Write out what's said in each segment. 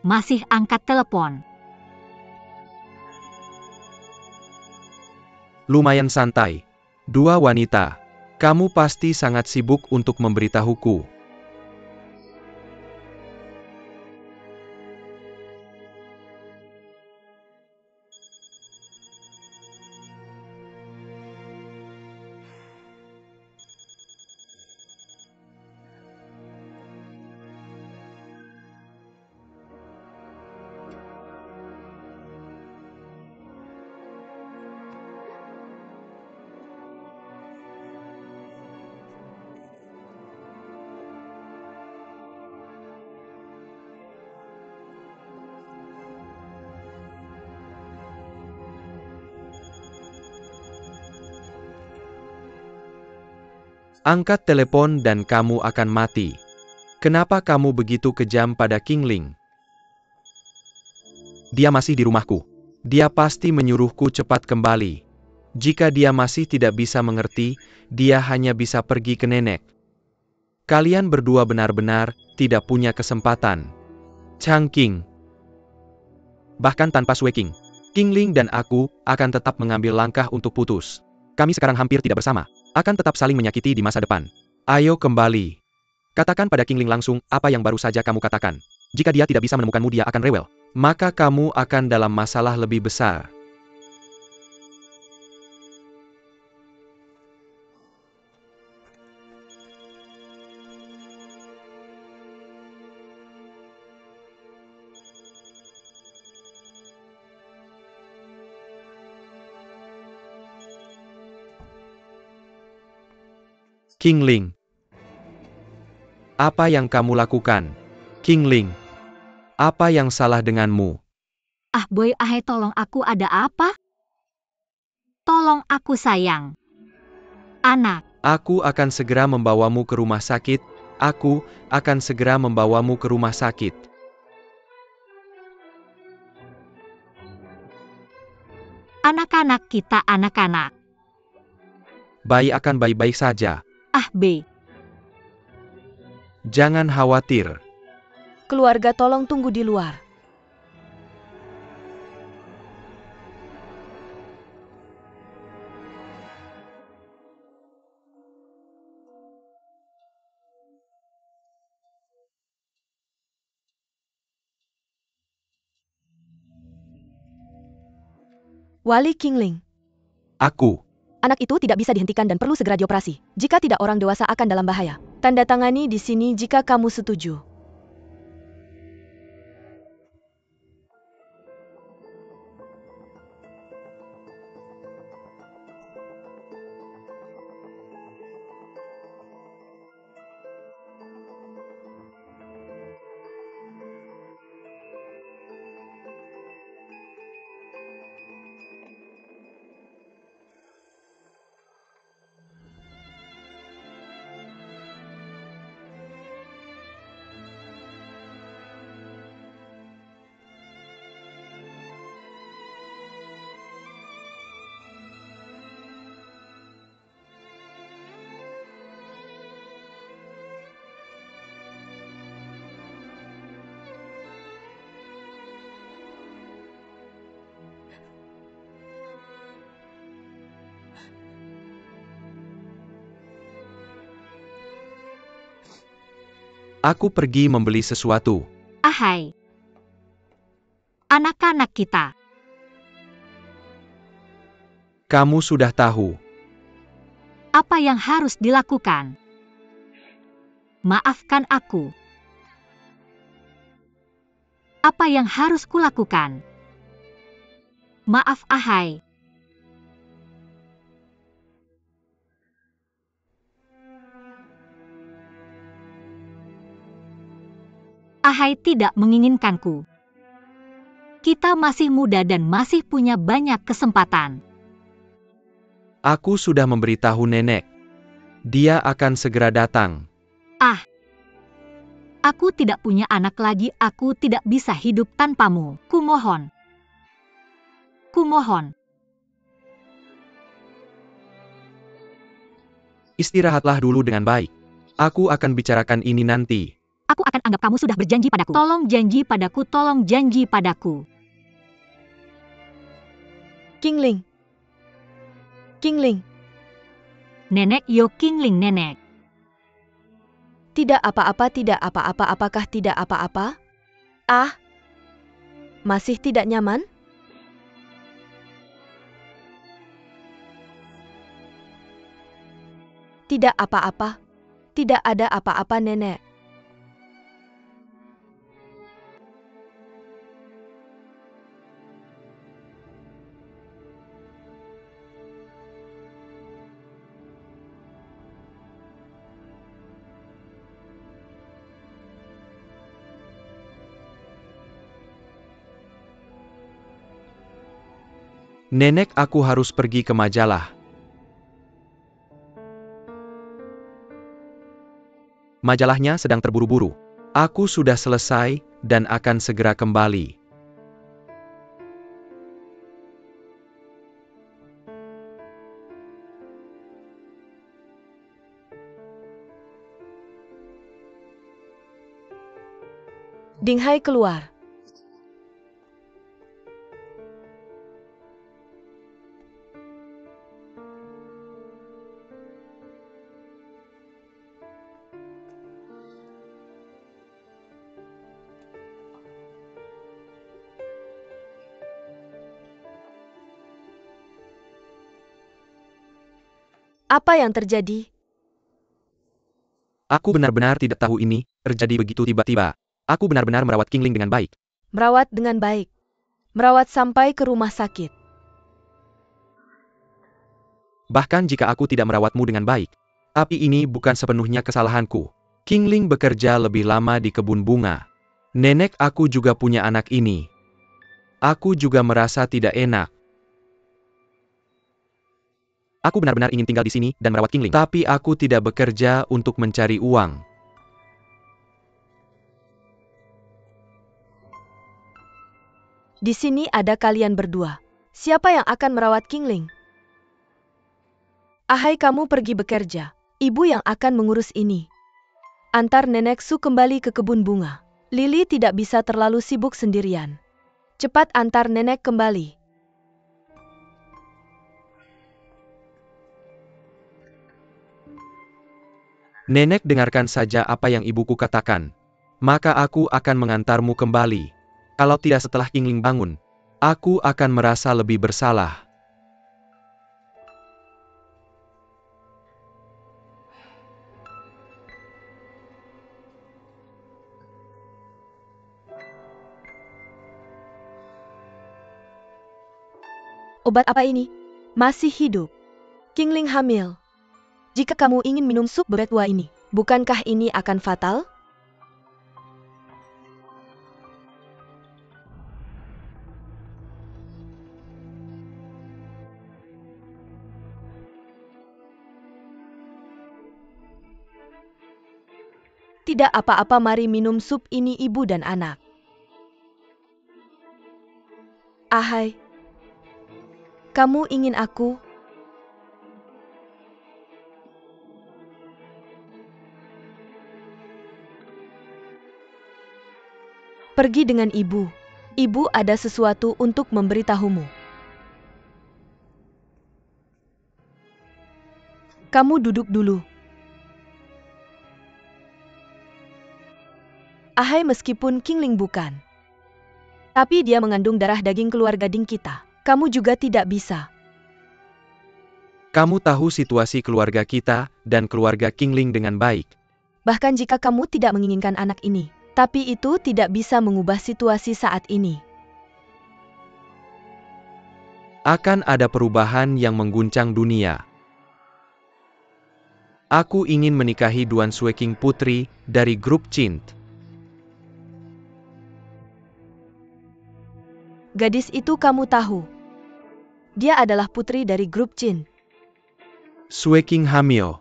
masih angkat telepon. Lumayan santai. Dua wanita. Kamu pasti sangat sibuk untuk memberitahuku. Angkat telepon dan kamu akan mati. Kenapa kamu begitu kejam pada Qingling? Dia masih di rumahku. Dia pasti menyuruhku cepat kembali. Jika dia masih tidak bisa mengerti, dia hanya bisa pergi ke nenek. Kalian berdua benar-benar tidak punya kesempatan. Changqing. Bahkan tanpa Sui Qing, Qingling dan aku akan tetap mengambil langkah untuk putus. Kami sekarang hampir tidak bersama. Akan tetap saling menyakiti di masa depan. Ayo kembali. Katakan pada Qingling langsung apa yang baru saja kamu katakan. Jika dia tidak bisa menemukanmu, dia akan rewel. Maka kamu akan dalam masalah lebih besar. Qingling. Apa yang kamu lakukan? Qingling. Apa yang salah denganmu? Ah boy, tolong aku, ada apa? Tolong aku sayang. Anak. Aku akan segera membawamu ke rumah sakit. Aku akan segera membawamu ke rumah sakit. Anak-anak kita anak-anak. Bayi akan baik-baik saja. Ah B. Jangan khawatir. Keluarga tolong tunggu di luar. Wali Qingling. Aku. Anak itu tidak bisa dihentikan dan perlu segera dioperasi. Jika tidak, orang dewasa akan dalam bahaya. Tanda tangani di sini jika kamu setuju. Aku pergi membeli sesuatu. Ahai. Anak-anak kita. Kamu sudah tahu. Apa yang harus dilakukan? Maafkan aku. Apa yang harus kulakukan? Maaf ahai. Ahai tidak menginginkanku. Kita masih muda dan masih punya banyak kesempatan. Aku sudah memberitahu nenek. Dia akan segera datang. Ah. Aku tidak punya anak lagi, aku tidak bisa hidup tanpamu. Kumohon. Kumohon. Istirahatlah dulu dengan baik. Aku akan bicarakan ini nanti. aku akan anggap kamu sudah berjanji padaku. Tolong janji padaku, tolong janji padaku. Qingling. Qingling. Nenek, yo Qingling nenek. Tidak apa-apa, tidak apa-apa, apakah tidak apa-apa? Ah, masih tidak nyaman? Tidak apa-apa. Tidak ada apa-apa, nenek. Nenek, aku harus pergi ke majalah. Majalahnya sedang terburu-buru. Aku sudah selesai dan akan segera kembali. Ding Hai keluar. Apa yang terjadi? Aku benar-benar tidak tahu ini terjadi begitu tiba-tiba. Aku benar-benar merawat Qingling dengan baik. Merawat dengan baik. Merawat sampai ke rumah sakit. Bahkan jika aku tidak merawatmu dengan baik. Tapi ini bukan sepenuhnya kesalahanku. Qingling bekerja lebih lama di kebun bunga. Nenek, aku juga punya anak ini. Aku juga merasa tidak enak. Aku benar-benar ingin tinggal di sini dan merawat Qingling. Tapi aku tidak bekerja untuk mencari uang. Di sini ada kalian berdua. Siapa yang akan merawat Qingling? Ahai, kamu pergi bekerja. Ibu yang akan mengurus ini. Antar Nenek Su kembali ke kebun bunga. Lily tidak bisa terlalu sibuk sendirian. Cepat antar Nenek kembali. Nenek, dengarkan saja apa yang ibuku katakan. Maka aku akan mengantarmu kembali. Kalau tidak setelah Qingling bangun, aku akan merasa lebih bersalah. Obat apa ini? Masih hidup. Qingling hamil. Jika kamu ingin minum sup bebek tua ini, bukankah ini akan fatal? Tidak apa-apa, mari minum sup ini ibu dan anak. Ahai, kamu ingin aku? Pergi dengan ibu. Ibu ada sesuatu untuk memberitahumu. Kamu duduk dulu. Ahai, meskipun Qingling bukan. Tapi dia mengandung darah daging keluarga Ding kita. Kamu juga tidak bisa. Kamu tahu situasi keluarga kita dan keluarga Qingling dengan baik. Bahkan jika kamu tidak menginginkan anak ini. Tapi itu tidak bisa mengubah situasi saat ini. Akan ada perubahan yang mengguncang dunia. Aku ingin menikahi Duan Sueking, putri dari grup Qin. Gadis itu kamu tahu. Dia adalah putri dari grup Qin. Sueking hamil.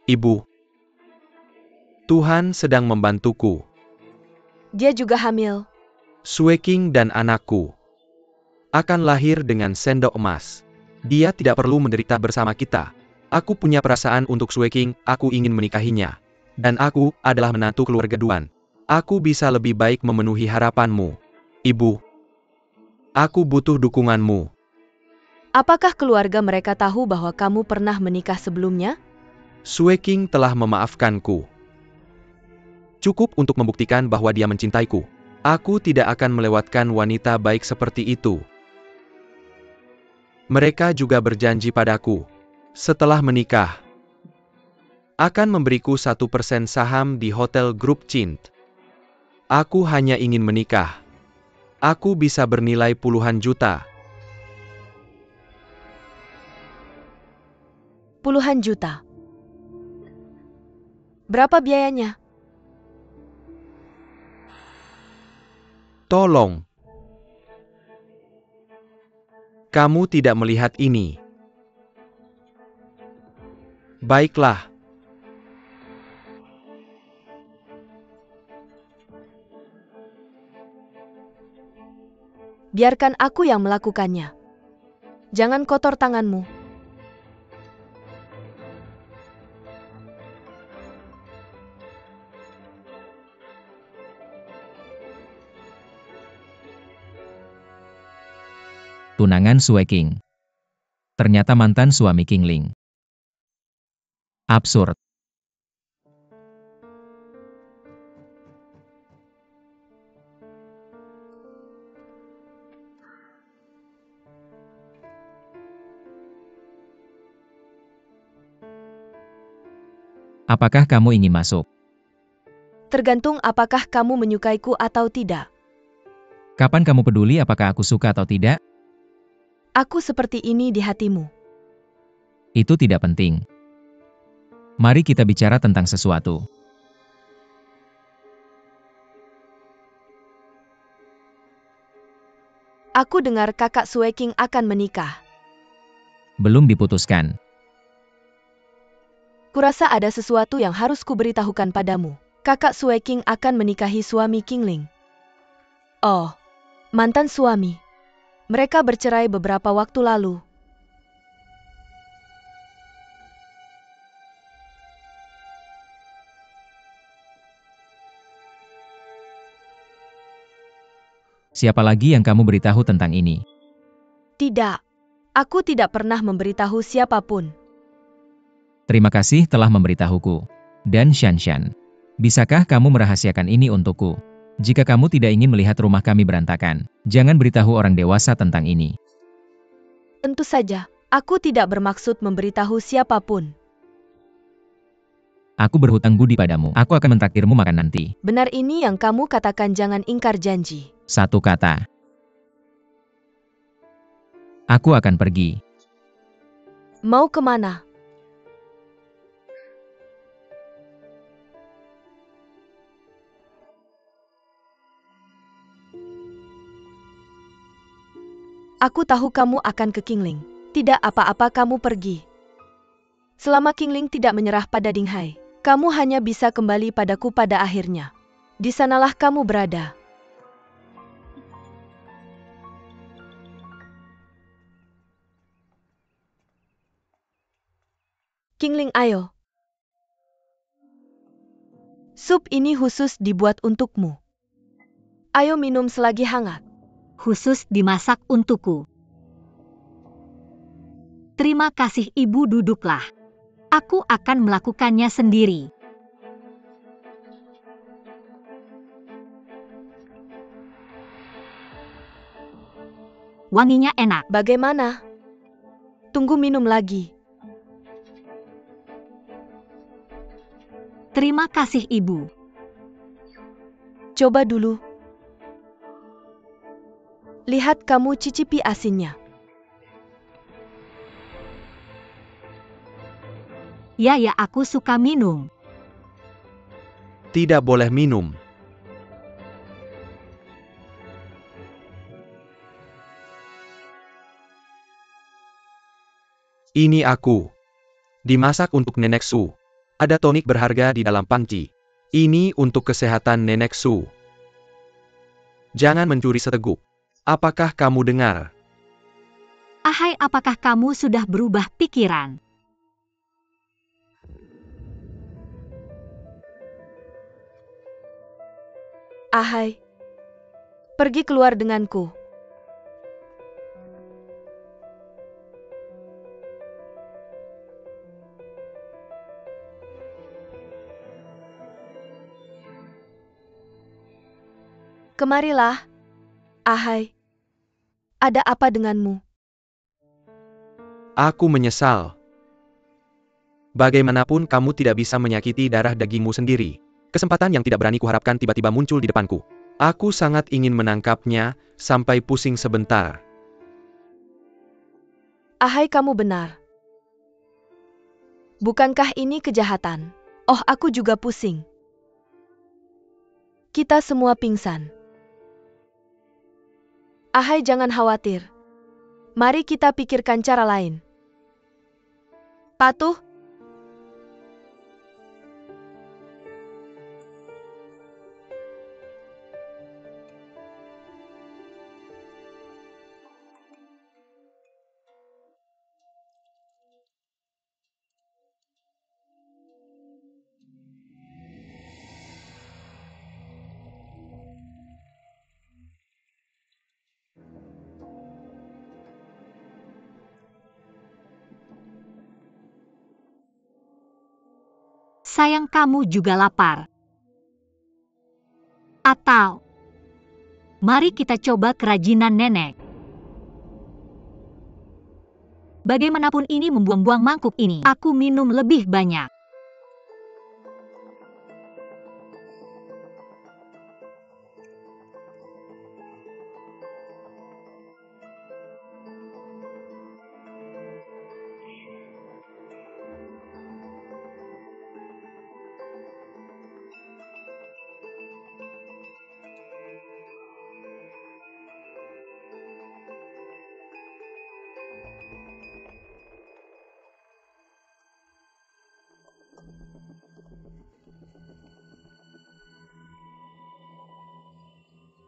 Ibu. Tuhan sedang membantuku. Dia juga hamil. Sueking dan anakku akan lahir dengan sendok emas. Dia tidak perlu menderita bersama kita. Aku punya perasaan untuk Sueking, aku ingin menikahinya. Dan aku adalah menantu keluarga Duan. Aku bisa lebih baik memenuhi harapanmu. Ibu, aku butuh dukunganmu. Apakah keluarga mereka tahu bahwa kamu pernah menikah sebelumnya? Sue King telah memaafkanku. Cukup untuk membuktikan bahwa dia mencintaiku. Aku tidak akan melewatkan wanita baik seperti itu. Mereka juga berjanji padaku, setelah menikah, akan memberiku 1% saham di Hotel Group Cint. Aku hanya ingin menikah. Aku bisa bernilai puluhan juta. Puluhan juta. Berapa biayanya? Tolong. Kamu tidak melihat ini. Baiklah. Biarkan aku yang melakukannya. Jangan kotor tanganmu. Tunangan Sue King. Ternyata mantan suami King Ling. Absurd. Apakah kamu ingin masuk? Tergantung apakah kamu menyukaiku atau tidak. Kapan kamu peduli apakah aku suka atau tidak? Aku seperti ini di hatimu. Itu tidak penting. Mari kita bicara tentang sesuatu. Aku dengar kakak Sue King akan menikah. Belum diputuskan. Kurasa ada sesuatu yang harus kuberitahukan padamu. Kakak Sue King akan menikahi suami King Ling. Oh, mantan suami. Mereka bercerai beberapa waktu lalu. Siapa lagi yang kamu beritahu tentang ini? Tidak. Aku tidak pernah memberitahu siapapun. Terima kasih telah memberitahuku. Dan Shanshan, bisakah kamu merahasiakan ini untukku? Jika kamu tidak ingin melihat rumah kami berantakan, jangan beritahu orang dewasa tentang ini. Tentu saja, aku tidak bermaksud memberitahu siapapun. Aku berhutang budi padamu. Aku akan mentraktirmu makan nanti. Benar ini yang kamu katakan, jangan ingkar janji. Satu kata. Aku akan pergi. Mau kemana? Aku tahu kamu akan ke King Ling. Tidak apa-apa kamu pergi. Selama King Ling tidak menyerah pada Ding Hai, kamu hanya bisa kembali padaku pada akhirnya. Di sanalah kamu berada. King Ling, ayo. Sup ini khusus dibuat untukmu. Ayo minum selagi hangat. Khusus dimasak untukku. Terima kasih ibu, duduklah. Aku akan melakukannya sendiri. Wanginya enak. Bagaimana? Tunggu minum lagi. Terima kasih ibu. Coba dulu. Lihat, kamu cicipi asinnya. Ya, aku suka minum. Tidak boleh minum. Ini aku. Dimasak untuk Nenek Su. Ada tonik berharga di dalam panci. Ini untuk kesehatan Nenek Su. Jangan mencuri seteguk. Apakah kamu dengar? Ahai, apakah kamu sudah berubah pikiran? Ahai, pergi keluar denganku. Kemarilah, Ahai. Ada apa denganmu? Aku menyesal. Bagaimanapun kamu tidak bisa menyakiti darah dagingmu sendiri. Kesempatan yang tidak berani kuharapkan tiba-tiba muncul di depanku. Aku sangat ingin menangkapnya, sampai pusing sebentar. Ahai, kamu benar. Bukankah ini kejahatan? Oh, aku juga pusing. Kita semua pingsan. Ahai, jangan khawatir. Mari kita pikirkan cara lain. Patuh? Sayang, kamu juga lapar. Atau, mari kita coba kerajinan nenek. Bagaimanapun ini membuang-buang mangkuk ini. Aku minum lebih banyak.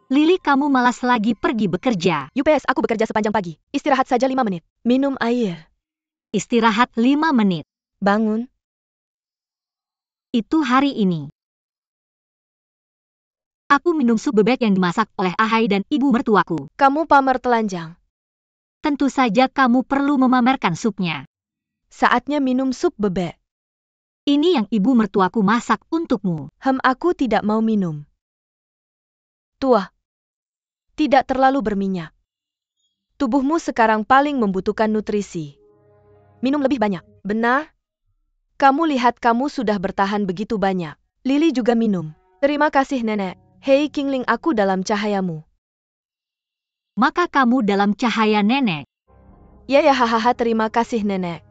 Lili, kamu malas lagi pergi bekerja. UPS, aku bekerja sepanjang pagi. Istirahat saja 5 menit. Minum air. Istirahat 5 menit. Bangun. Itu hari ini. Aku minum sup bebek yang dimasak oleh Ahai dan ibu mertuaku. Kamu pamer telanjang. Tentu saja kamu perlu memamerkan supnya. Saatnya minum sup bebek. Ini yang ibu mertuaku masak untukmu. Aku tidak mau minum. Tua. Tidak terlalu berminyak. Tubuhmu sekarang paling membutuhkan nutrisi. Minum lebih banyak. Benar? Kamu lihat, kamu sudah bertahan begitu banyak. Lili juga minum. Terima kasih, Nenek. Hei Qingling, aku dalam cahayamu. Maka kamu dalam cahaya nenek. Ya, hahaha, terima kasih, Nenek.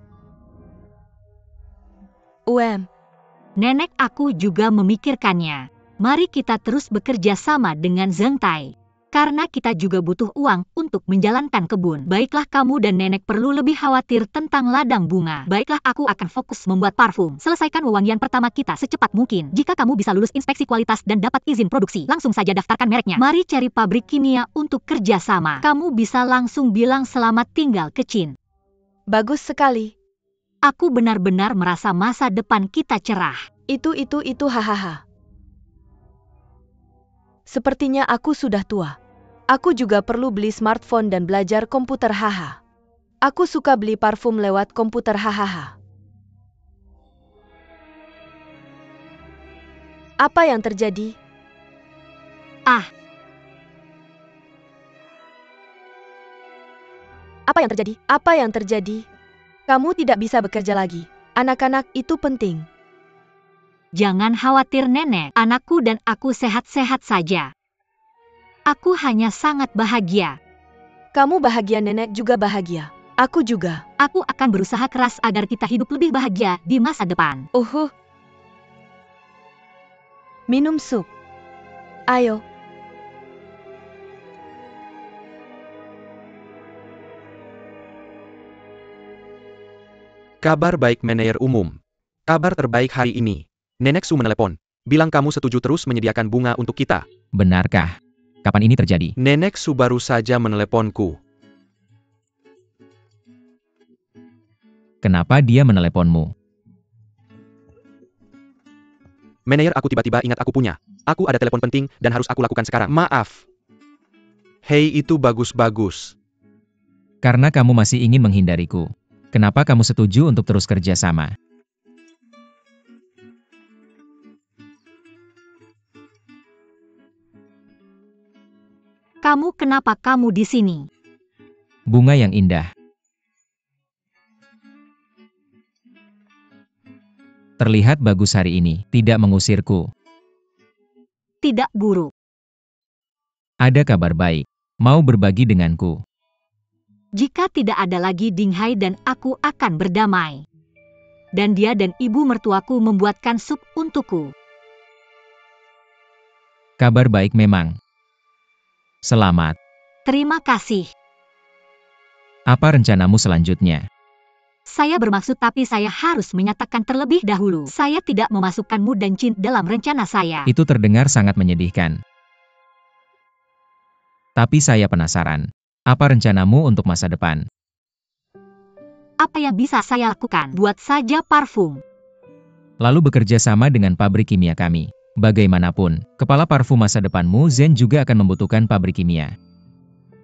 Nenek, aku juga memikirkannya. Mari kita terus bekerja sama dengan Zheng Tai. Karena kita juga butuh uang untuk menjalankan kebun. Baiklah, kamu dan nenek perlu lebih khawatir tentang ladang bunga. Baiklah, aku akan fokus membuat parfum. Selesaikan wewangian pertama kita secepat mungkin. Jika kamu bisa lulus inspeksi kualitas dan dapat izin produksi, langsung saja daftarkan mereknya. Mari cari pabrik kimia untuk kerja sama. Kamu bisa langsung bilang selamat tinggal ke Chin. Bagus sekali. Aku benar-benar merasa masa depan kita cerah. Itu, hahaha. Sepertinya aku sudah tua. Aku juga perlu beli smartphone dan belajar komputer, haha. Aku suka beli parfum lewat komputer, hahaha. Apa yang terjadi? Apa yang terjadi? Apa yang terjadi? Kamu tidak bisa bekerja lagi. Anak-anak, itu penting. Jangan khawatir, nenek. Anakku dan aku sehat-sehat saja. Aku hanya sangat bahagia. Kamu bahagia, nenek juga bahagia. Aku juga. Aku akan berusaha keras agar kita hidup lebih bahagia di masa depan. Minum sup. Ayo. Kabar baik, manajer umum. Kabar terbaik hari ini. Nenek Su menelepon. Bilang kamu setuju terus menyediakan bunga untuk kita. Benarkah? Kapan ini terjadi? Nenek Su baru saja meneleponku. Kenapa dia meneleponmu? Manajer, aku tiba-tiba ingat aku punya Aku ada telepon penting dan harus aku lakukan sekarang. Maaf. Hei, itu bagus-bagus. Karena kamu masih ingin menghindariku. Kenapa kamu setuju untuk terus kerja sama? Kenapa kamu di sini? Bunga yang indah. Terlihat bagus hari ini, tidak mengusirku. Tidak buruk. Ada kabar baik. Mau berbagi denganku. Jika tidak ada lagi Dinghai dan aku akan berdamai. Dan dia dan ibu mertuaku membuatkan sup untukku. Kabar baik memang. Selamat. Terima kasih. Apa rencanamu selanjutnya? Saya bermaksud tapi saya harus menyatakan terlebih dahulu. Saya tidak memasukkanmu dan Chin dalam rencana saya. Itu terdengar sangat menyedihkan. Tapi saya penasaran. Apa rencanamu untuk masa depan? Apa yang bisa saya lakukan? Buat saja parfum. Lalu bekerja sama dengan pabrik kimia kami. Bagaimanapun, kepala parfum masa depanmu Zen juga akan membutuhkan pabrik kimia.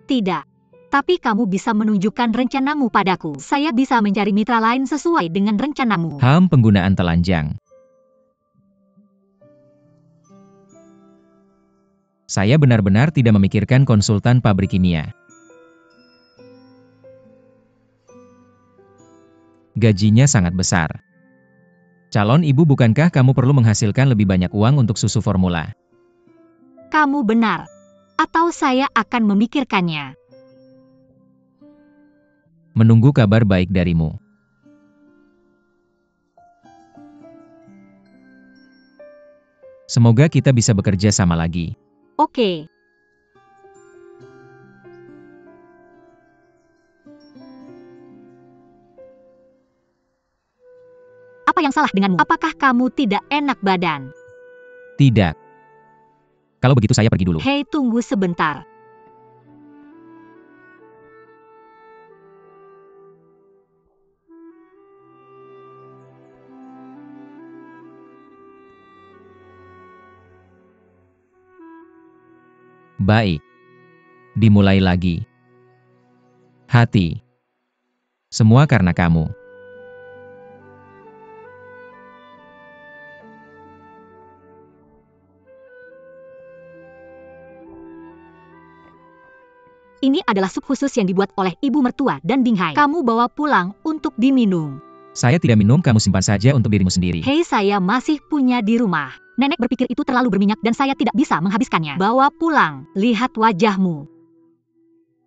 Tidak. Tapi kamu bisa menunjukkan rencanamu padaku. Saya bisa mencari mitra lain sesuai dengan rencanamu. Penggunaan telanjang. Saya benar-benar tidak memikirkan konsultan pabrik kimia. Gajinya sangat besar. Calon ibu, bukankah kamu perlu menghasilkan lebih banyak uang untuk susu formula? Kamu benar. Atau saya akan memikirkannya. Menunggu kabar baik darimu. Semoga kita bisa bekerja sama lagi. Oke. Apa yang salah denganmu? Apakah kamu tidak enak badan? Tidak. Kalau begitu saya pergi dulu. Hei, tunggu sebentar. Baik. Dimulai lagi. Hati. Semua karena kamu. Ini adalah sup khusus yang dibuat oleh ibu mertua dan Dinghai. Kamu bawa pulang untuk diminum. Saya tidak minum, kamu simpan saja untuk dirimu sendiri. Hei, saya masih punya di rumah. Nenek berpikir itu terlalu berminyak dan saya tidak bisa menghabiskannya. Bawa pulang. Lihat wajahmu.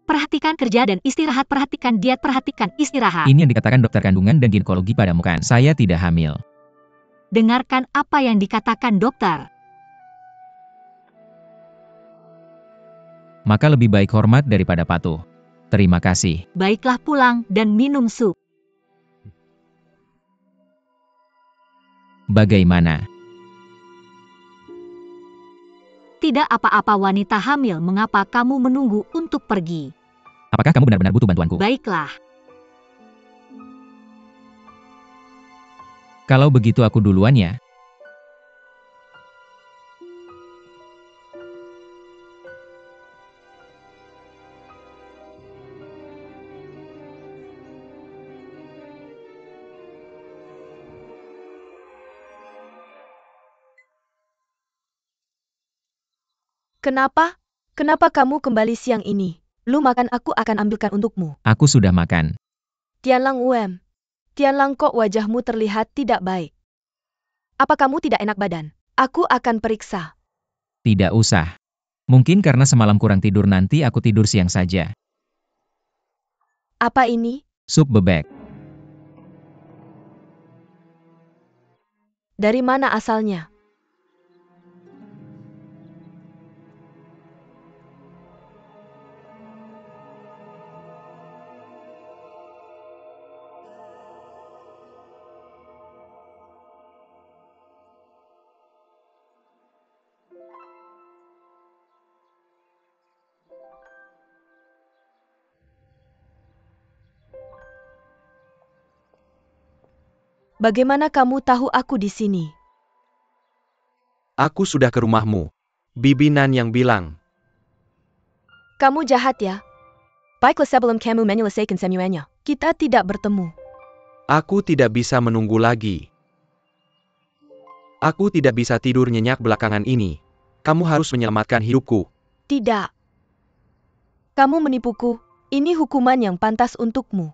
Perhatikan kerja dan istirahat, perhatikan diet, perhatikan istirahat. Ini yang dikatakan dokter kandungan dan ginekologi padamu kan? Saya tidak hamil. Dengarkan apa yang dikatakan dokter. Maka lebih baik hormat daripada patuh. Terima kasih. Baiklah, pulang dan minum sup. Bagaimana? Tidak apa-apa wanita hamil, mengapa kamu menunggu untuk pergi? Apakah kamu benar-benar butuh bantuanku? Baiklah. Kalau begitu aku duluan ya. Kenapa? Kenapa kamu kembali siang ini? Lu makan, aku akan ambilkan untukmu. Aku sudah makan. Tianlang Uem. Tianlang, kok wajahmu terlihat tidak baik? Apa kamu tidak enak badan? Aku akan periksa. Tidak usah. Mungkin karena semalam kurang tidur, nanti aku tidur siang saja. Apa ini? Sup bebek. Dari mana asalnya? Bagaimana kamu tahu aku di sini? Aku sudah ke rumahmu. Bibi Nan yang bilang. Kamu jahat ya. Baiklah sebelum kamu menyelesaikan semuanya, kita tidak bertemu. Aku tidak bisa menunggu lagi. Aku tidak bisa tidur nyenyak belakangan ini. Kamu harus menyelamatkan hidupku. Tidak. Kamu menipuku. Ini hukuman yang pantas untukmu.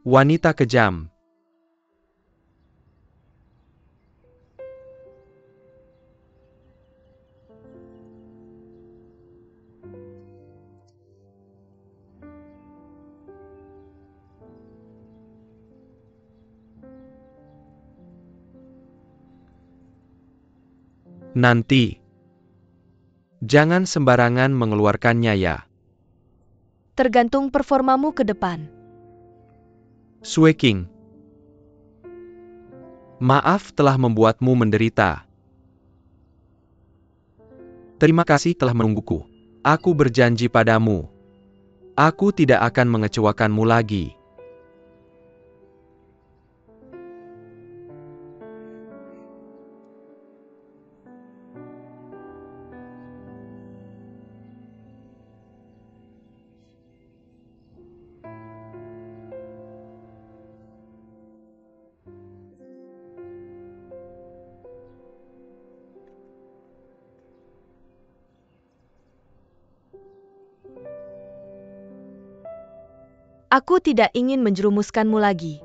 Wanita kejam. Nanti. Jangan sembarangan mengeluarkannya ya. Tergantung performamu ke depan. Sueking. Maaf telah membuatmu menderita. Terima kasih telah menungguku. Aku berjanji padamu. Aku tidak akan mengecewakanmu lagi. Aku tidak ingin menjerumuskanmu lagi.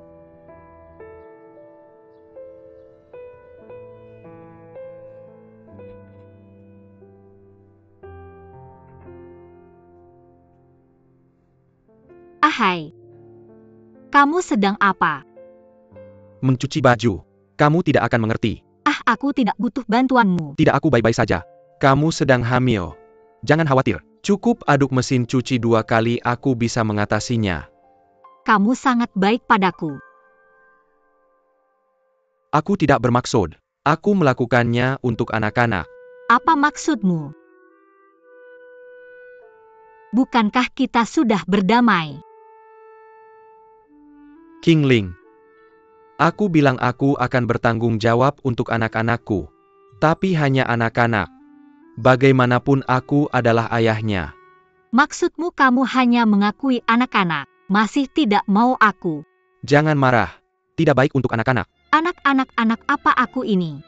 Ahai. Kamu sedang apa? Mencuci baju. Kamu tidak akan mengerti. Ah, aku tidak butuh bantuanmu. Tidak, aku baik-baik saja. Kamu sedang hamil. Jangan khawatir. Cukup aduk mesin cuci 2 kali, aku bisa mengatasinya. Kamu sangat baik padaku. Aku tidak bermaksud. Aku melakukannya untuk anak-anak. Apa maksudmu? Bukankah kita sudah berdamai? Qingling. Aku bilang aku akan bertanggung jawab untuk anak-anakku. Tapi hanya anak-anak. Bagaimanapun aku adalah ayahnya. Maksudmu kamu hanya mengakui anak-anak, masih tidak mau aku. Jangan marah. Tidak baik untuk anak-anak. Anak-anak apa aku ini?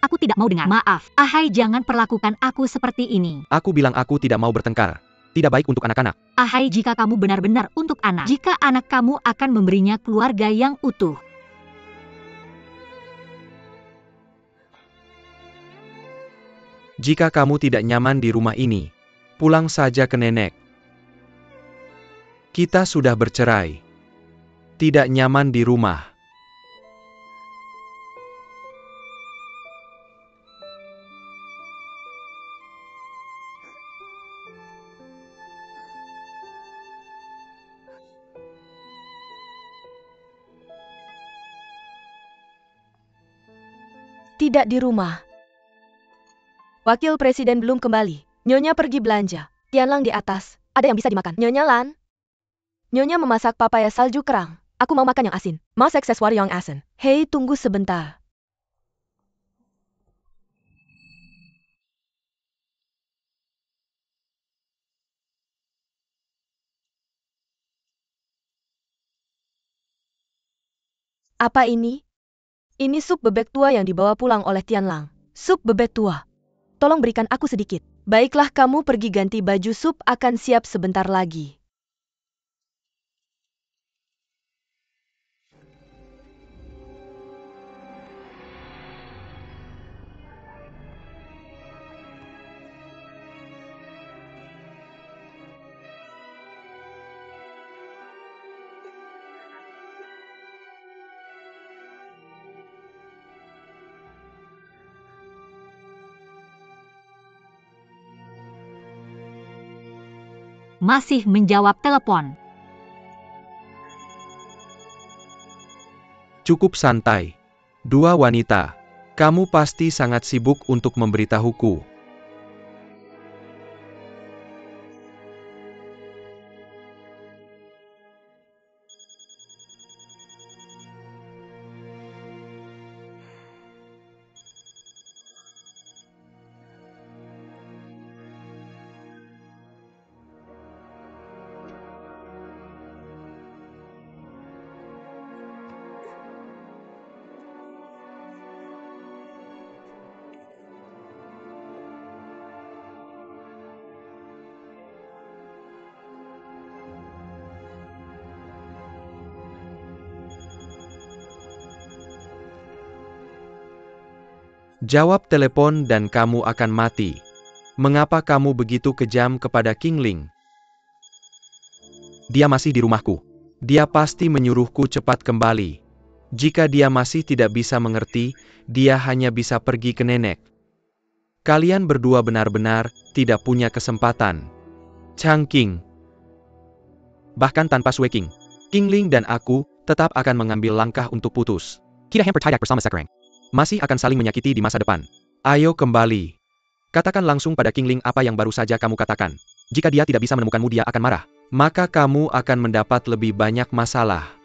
Aku tidak mau dengar. Maaf, ahai, jangan perlakukan aku seperti ini. Aku bilang aku tidak mau bertengkar. Tidak baik untuk anak-anak. Ahai, jika kamu benar-benar untuk anak, jika anak kamu akan memberinya keluarga yang utuh. Jika kamu tidak nyaman di rumah ini, pulang saja ke nenek. Kita sudah bercerai. Tidak nyaman di rumah. Tidak di rumah. Wakil Presiden belum kembali. Nyonya pergi belanja. Tianlang di atas. Ada yang bisa dimakan. Nyonya Lan. Nyonya memasak papaya salju kerang. Aku mau makan yang asin. Mas aksesoris yang asin. Hei, tunggu sebentar. Apa ini? Ini sup bebek tua yang dibawa pulang oleh Tianlang. Sup bebek tua. Tolong berikan aku sedikit. Baiklah, kamu pergi ganti baju, sup akan siap sebentar lagi. Masih menjawab telepon. Cukup santai. 2 wanita. Kamu pasti sangat sibuk untuk memberitahuku. Jawab telepon dan kamu akan mati. Mengapa kamu begitu kejam kepada Qingling? Dia masih di rumahku. Dia pasti menyuruhku cepat kembali. Jika dia masih tidak bisa mengerti, dia hanya bisa pergi ke nenek. Kalian berdua benar-benar tidak punya kesempatan. Changqing. Bahkan tanpa Sui Qing, Qingling dan aku tetap akan mengambil langkah untuk putus. Kita bertindak bersama sekarang. Masih akan saling menyakiti di masa depan. Ayo kembali. Katakan langsung pada Qingling apa yang baru saja kamu katakan. Jika dia tidak bisa menemukanmu, dia akan marah. Maka kamu akan mendapat lebih banyak masalah.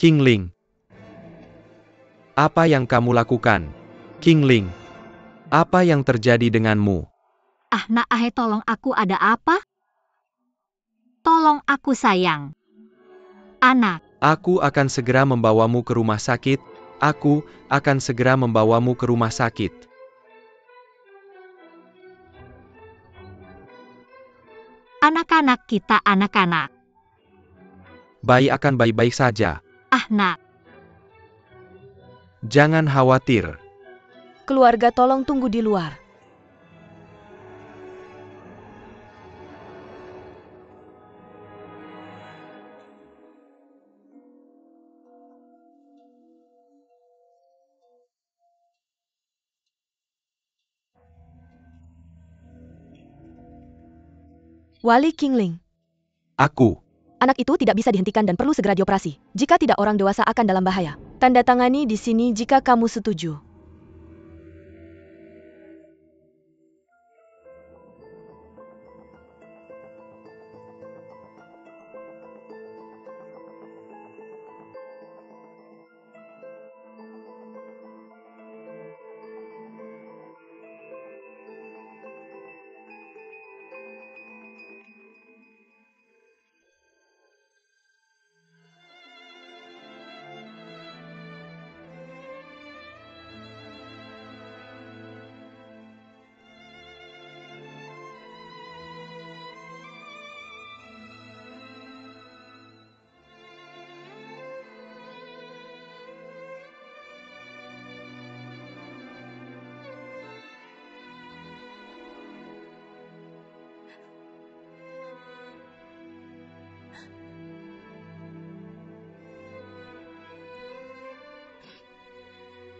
Qingling. Apa yang kamu lakukan? Qingling. Apa yang terjadi denganmu? Nak ahai, tolong aku, ada apa? Tolong aku sayang. Anak. Aku akan segera membawamu ke rumah sakit. Aku akan segera membawamu ke rumah sakit. Anak-anak kita, anak-anak. Bayi akan baik-baik saja. Nak. Jangan khawatir. Keluarga tolong tunggu di luar. Wali Qingling. Aku. Anak itu tidak bisa dihentikan dan perlu segera dioperasi. Jika tidak, orang dewasa akan dalam bahaya. Tanda tangani di sini jika kamu setuju.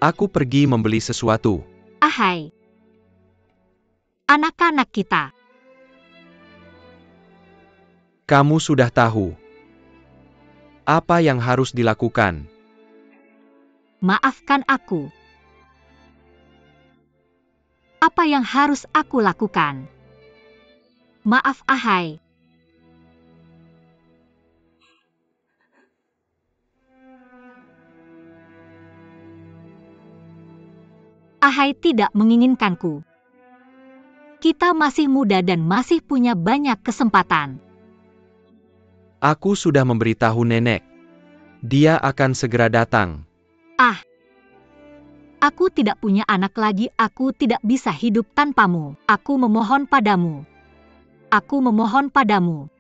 Aku pergi membeli sesuatu. Ahai. Anak-anak kita. Kamu sudah tahu apa yang harus dilakukan. Maafkan aku. Apa yang harus aku lakukan? Maaf, ahai. Ahai tidak menginginkanku. Kita masih muda dan masih punya banyak kesempatan. Aku sudah memberitahu nenek. Dia akan segera datang. Aku tidak punya anak lagi, aku tidak bisa hidup tanpamu. Aku memohon padamu. Aku memohon padamu.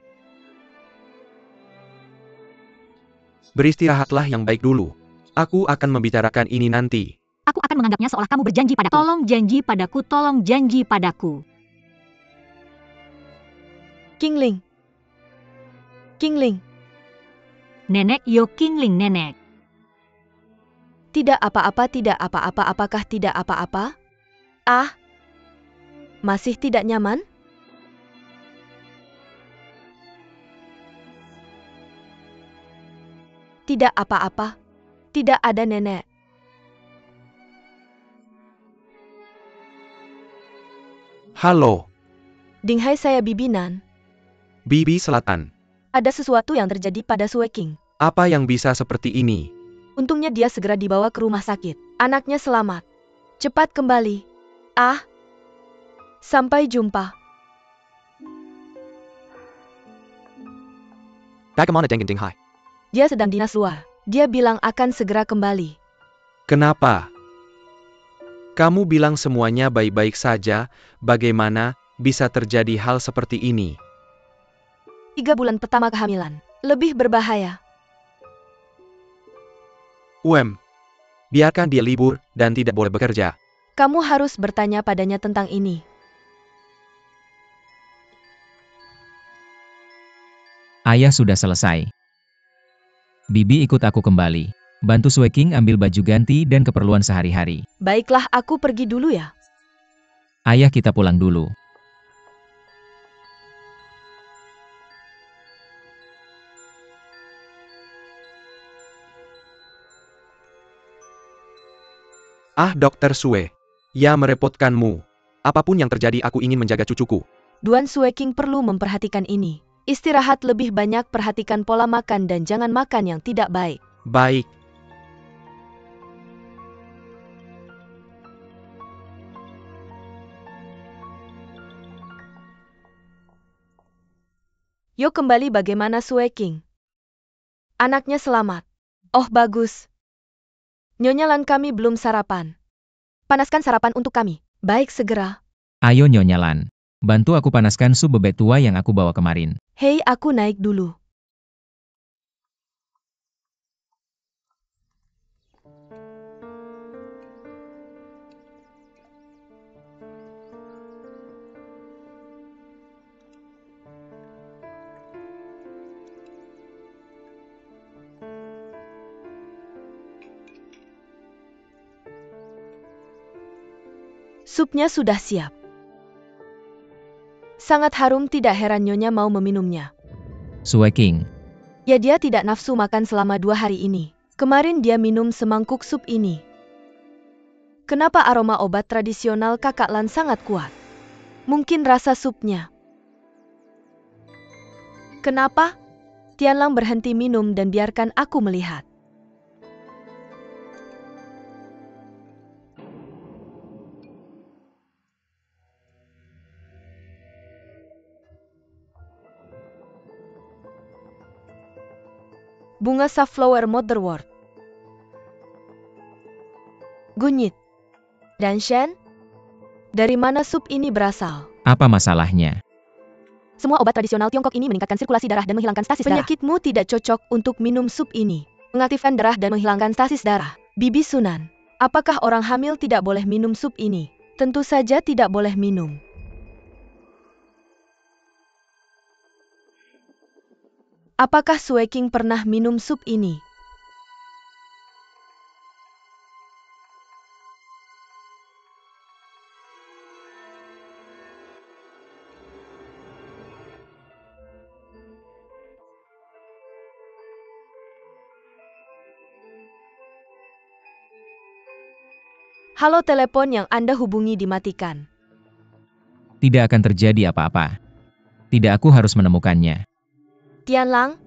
Beristirahatlah yang baik dulu. Aku akan membicarakan ini nanti. Aku akan menganggapnya seolah kamu berjanji padaku. Tolong janji padaku, tolong janji padaku. Qingling. Qingling. Nenek Yo Qingling nenek. Tidak apa-apa, tidak apa-apa, apakah tidak apa-apa? Ah, masih tidak nyaman? Tidak apa-apa. Tidak ada nenek. Halo, Dinghai, saya Bibi Nan. Bibi Selatan. Ada sesuatu yang terjadi pada Sue King. Apa yang bisa seperti ini? Untungnya dia segera dibawa ke rumah sakit. Anaknya selamat. Cepat kembali. Ah, sampai jumpa. Bagaimana dengan Dinghai? Dia sedang dinas luar. Dia bilang akan segera kembali. Kenapa? Kamu bilang semuanya baik-baik saja, bagaimana bisa terjadi hal seperti ini? 3 bulan pertama kehamilan. Lebih berbahaya. Biarkan dia libur dan tidak boleh bekerja. Kamu harus bertanya padanya tentang ini. Ayah sudah selesai. Bibi ikut aku kembali. Bantu Sue King ambil baju ganti dan keperluan sehari-hari. Baiklah, aku pergi dulu ya. Ayah, kita pulang dulu. Ah, Dokter Sue. Ya, merepotkanmu. Apapun yang terjadi, aku ingin menjaga cucuku. Duan Sue King perlu memperhatikan ini. Istirahat lebih banyak, perhatikan pola makan dan jangan makan yang tidak baik. Baik. Yo, kembali, bagaimana Sue King? Anaknya selamat. Oh, bagus. Nyonya Lan, kami belum sarapan. Panaskan sarapan untuk kami. Baik, segera. Ayo Nyonya Lan, bantu aku panaskan sup bebek tua yang aku bawa kemarin. Hei, aku naik dulu. Supnya sudah siap. Sangat harum, tidak heran Nyonya mau meminumnya. Sue King, Ya, dia tidak nafsu makan selama 2 hari ini. Kemarin dia minum semangkuk sup ini. Kenapa aroma obat tradisional Kakak Lan sangat kuat? Mungkin rasa supnya. Kenapa? Tianlang berhenti minum dan biarkan aku melihat. Bunga safflower motherwort. Gunyit. Dan Shen? Dari mana sup ini berasal? apa masalahnya? Semua obat tradisional Tiongkok ini meningkatkan sirkulasi darah dan menghilangkan stasis darah. Penyakitmu tidak cocok untuk minum sup ini. Mengaktifkan darah dan menghilangkan stasis darah. Bibi Sunan, apakah orang hamil tidak boleh minum sup ini? Tentu saja tidak boleh minum. Apakah Sue King pernah minum sup ini? Halo, telepon yang Anda hubungi dimatikan. Tidak akan terjadi apa-apa. Tidak, aku harus menemukannya. Tianlang,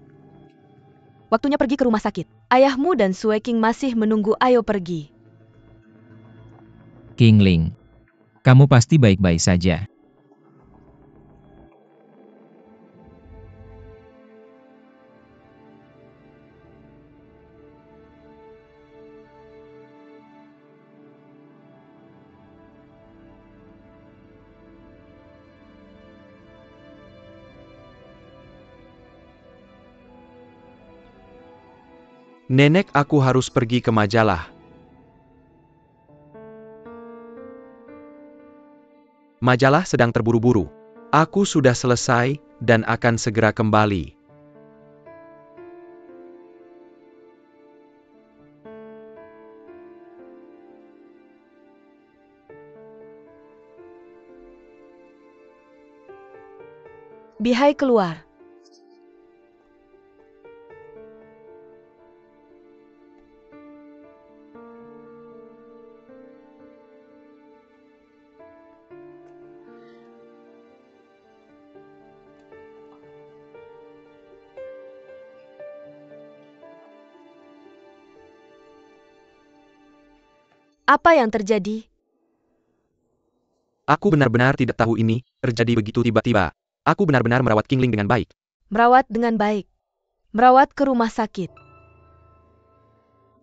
waktunya pergi ke rumah sakit. Ayahmu dan Sue King masih menunggu, ayo pergi. Qingling, kamu pasti baik-baik saja. Nenek, aku harus pergi ke majalah. Majalah sedang terburu-buru. Aku sudah selesai dan akan segera kembali. Bihai keluar. Apa yang terjadi? Aku benar-benar tidak tahu ini terjadi begitu tiba-tiba. Aku benar-benar merawat Kingling dengan baik. Merawat dengan baik. Merawat ke rumah sakit.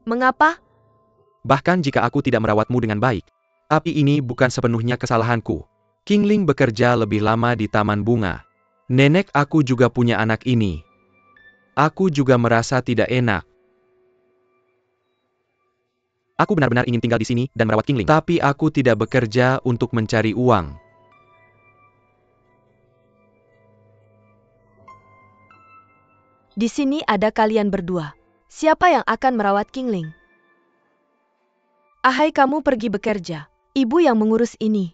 Mengapa? Bahkan jika aku tidak merawatmu dengan baik. Tapi ini bukan sepenuhnya kesalahanku. Kingling bekerja lebih lama di taman bunga. Nenek aku juga punya anak ini. Aku juga merasa tidak enak. Aku benar-benar ingin tinggal di sini dan merawat Kingling. Tapi aku tidak bekerja untuk mencari uang. Di sini ada kalian berdua. Siapa yang akan merawat Kingling? Ahai, kamu pergi bekerja. Ibu yang mengurus ini.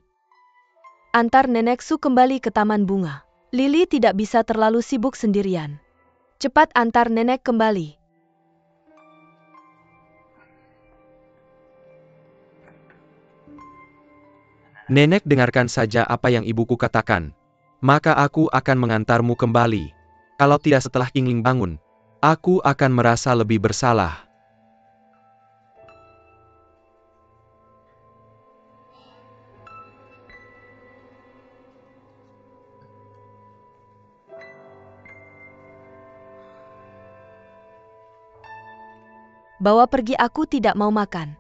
Antar Nenek Su kembali ke taman bunga. Lily tidak bisa terlalu sibuk sendirian. Cepat antar nenek kembali. Nenek, dengarkan saja apa yang ibuku katakan. Maka aku akan mengantarmu kembali. Kalau tidak setelah Kingling bangun, aku akan merasa lebih bersalah. Bawa pergi, aku tidak mau makan.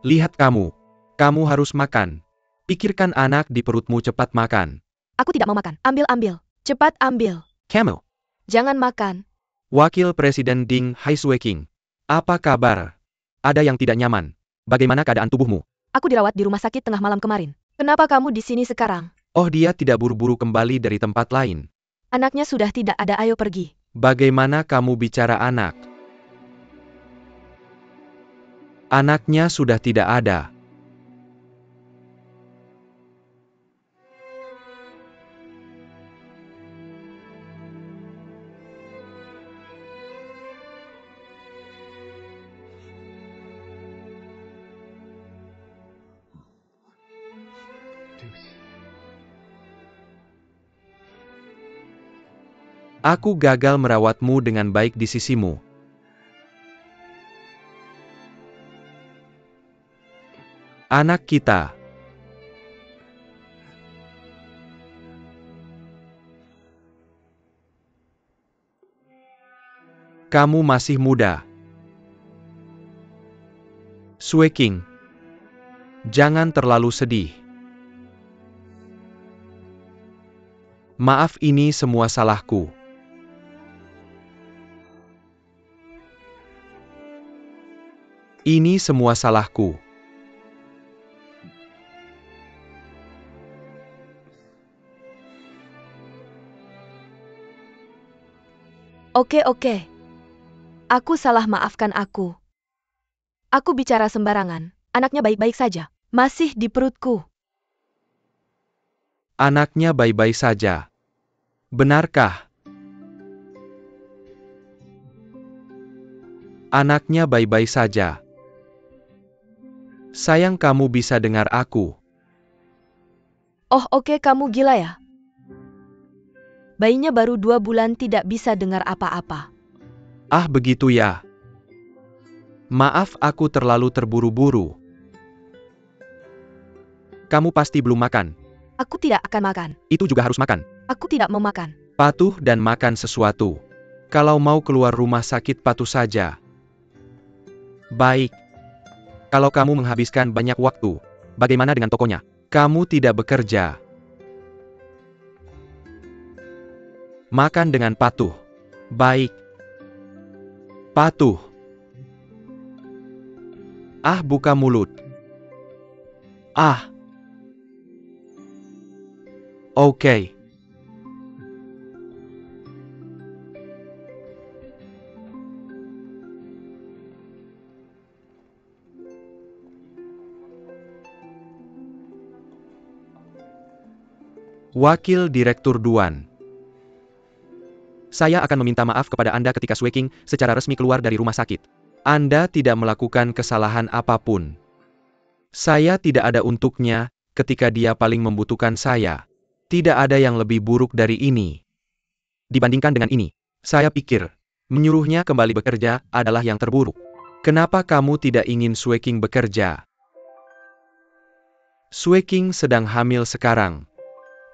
Lihat kamu. Kamu harus makan. Pikirkan anak di perutmu, cepat makan. Aku tidak mau makan. Ambil. Cepat ambil. Camel. Jangan makan. Wakil Presiden Ding Hai Sueking. Apa kabar? Ada yang tidak nyaman. Bagaimana keadaan tubuhmu? Aku dirawat di rumah sakit tengah malam kemarin. Kenapa kamu di sini sekarang? Oh, dia tidak buru-buru kembali dari tempat lain. Anaknya sudah tidak ada, ayo pergi. Bagaimana kamu bicara anak? Anaknya sudah tidak ada. Aku gagal merawatmu dengan baik di sisimu. Anak kita. Kamu masih muda. Sueking. Jangan terlalu sedih. Maaf, ini semua salahku. Ini semua salahku. Oke. Aku salah, maafkan aku. Aku bicara sembarangan. Anaknya baik-baik saja. Masih di perutku. Anaknya baik-baik saja. Benarkah? Anaknya baik-baik saja. Sayang, kamu bisa dengar aku. Oh oke, kamu gila ya? Bayinya baru 2 bulan tidak bisa dengar apa-apa. Ah, begitu ya. Maaf, aku terlalu terburu-buru. Kamu pasti belum makan. Aku tidak akan makan. Itu juga harus makan. Aku tidak mau makan. Patuh dan makan sesuatu. Kalau mau keluar rumah sakit, patuh saja. Baik. Kalau kamu menghabiskan banyak waktu, bagaimana dengan tokonya? Kamu tidak bekerja. Makan dengan patuh. Baik. Patuh. Ah, buka mulut. Ah. Oke. Wakil Direktur Duan. Saya akan meminta maaf kepada Anda ketika Sue King secara resmi keluar dari rumah sakit. Anda tidak melakukan kesalahan apapun. Saya tidak ada untuknya ketika dia paling membutuhkan saya. Tidak ada yang lebih buruk dari ini. Dibandingkan dengan ini, saya pikir, menyuruhnya kembali bekerja adalah yang terburuk. Kenapa kamu tidak ingin Sue King bekerja? Sue King sedang hamil sekarang.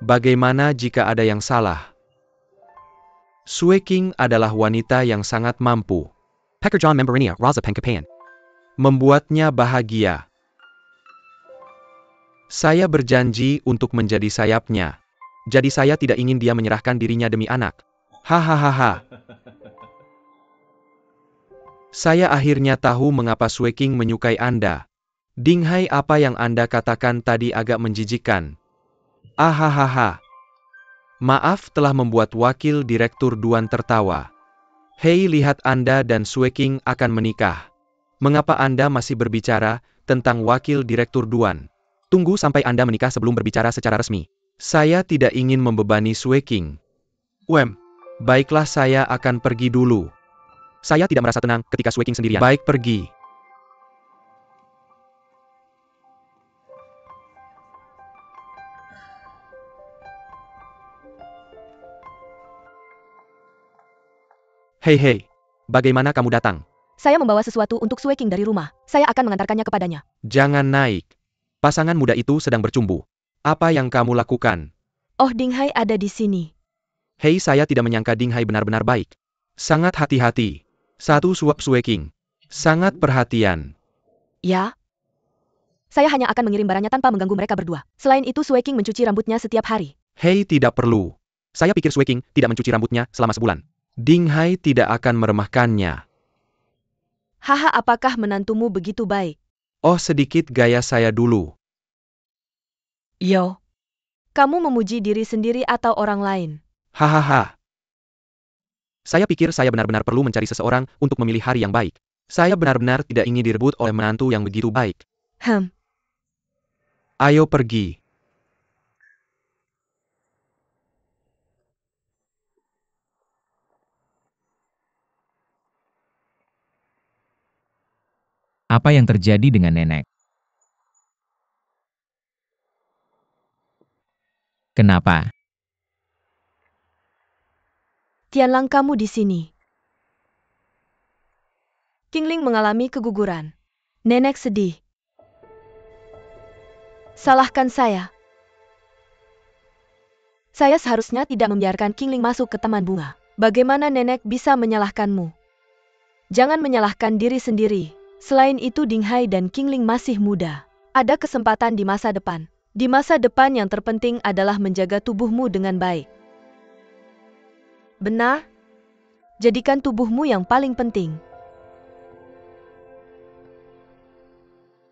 Bagaimana jika ada yang salah? Sue King adalah wanita yang sangat mampu. Pekerjaan memberinya rasa pengkapaian. Membuatnya bahagia. Saya berjanji untuk menjadi sayapnya. Jadi saya tidak ingin dia menyerahkan dirinya demi anak. Hahaha. Saya akhirnya tahu mengapa Sue King menyukai Anda. Dinghai, apa yang Anda katakan tadi agak menjijikkan. Ahahaha. Maaf telah membuat wakil direktur Duan tertawa. Hei, lihat, Anda dan Sue King akan menikah. Mengapa Anda masih berbicara tentang wakil direktur Duan? Tunggu sampai Anda menikah sebelum berbicara secara resmi. Saya tidak ingin membebani Sue King. Baiklah, saya akan pergi dulu. Saya tidak merasa tenang ketika Sue King sendirian. Baik, pergi. Hei, bagaimana kamu datang? Saya membawa sesuatu untuk Sue King dari rumah. Saya akan mengantarkannya kepadanya. Jangan naik. Pasangan muda itu sedang bercumbu. Apa yang kamu lakukan? Oh, Dinghai ada di sini. Hei, saya tidak menyangka Dinghai benar-benar baik. Sangat hati-hati. Satu suap Sue King. Sangat perhatian. Ya? Saya hanya akan mengirim barangnya tanpa mengganggu mereka berdua. Selain itu, Sue King mencuci rambutnya setiap hari. Hei, tidak perlu. Saya pikir Sue King tidak mencuci rambutnya selama sebulan. Dinghai tidak akan meremehkannya. Haha, apakah menantumu begitu baik? Oh, sedikit gaya saya dulu. Yo. Kamu memuji diri sendiri atau orang lain? Hahaha. Saya pikir saya benar-benar perlu mencari seseorang untuk memilih hari yang baik. Saya benar-benar tidak ingin direbut oleh menantu yang begitu baik. Ayo pergi. Apa yang terjadi dengan nenek? Kenapa? Tianlang, kamu di sini. Qingling mengalami keguguran. Nenek sedih. Salahkan saya. Saya seharusnya tidak membiarkan Qingling masuk ke taman bunga. Bagaimana nenek bisa menyalahkanmu? Jangan menyalahkan diri sendiri. Selain itu, Dinghai dan Qingling masih muda. Ada kesempatan di masa depan. Di masa depan yang terpenting adalah menjaga tubuhmu dengan baik. Benar? Jadikan tubuhmu yang paling penting.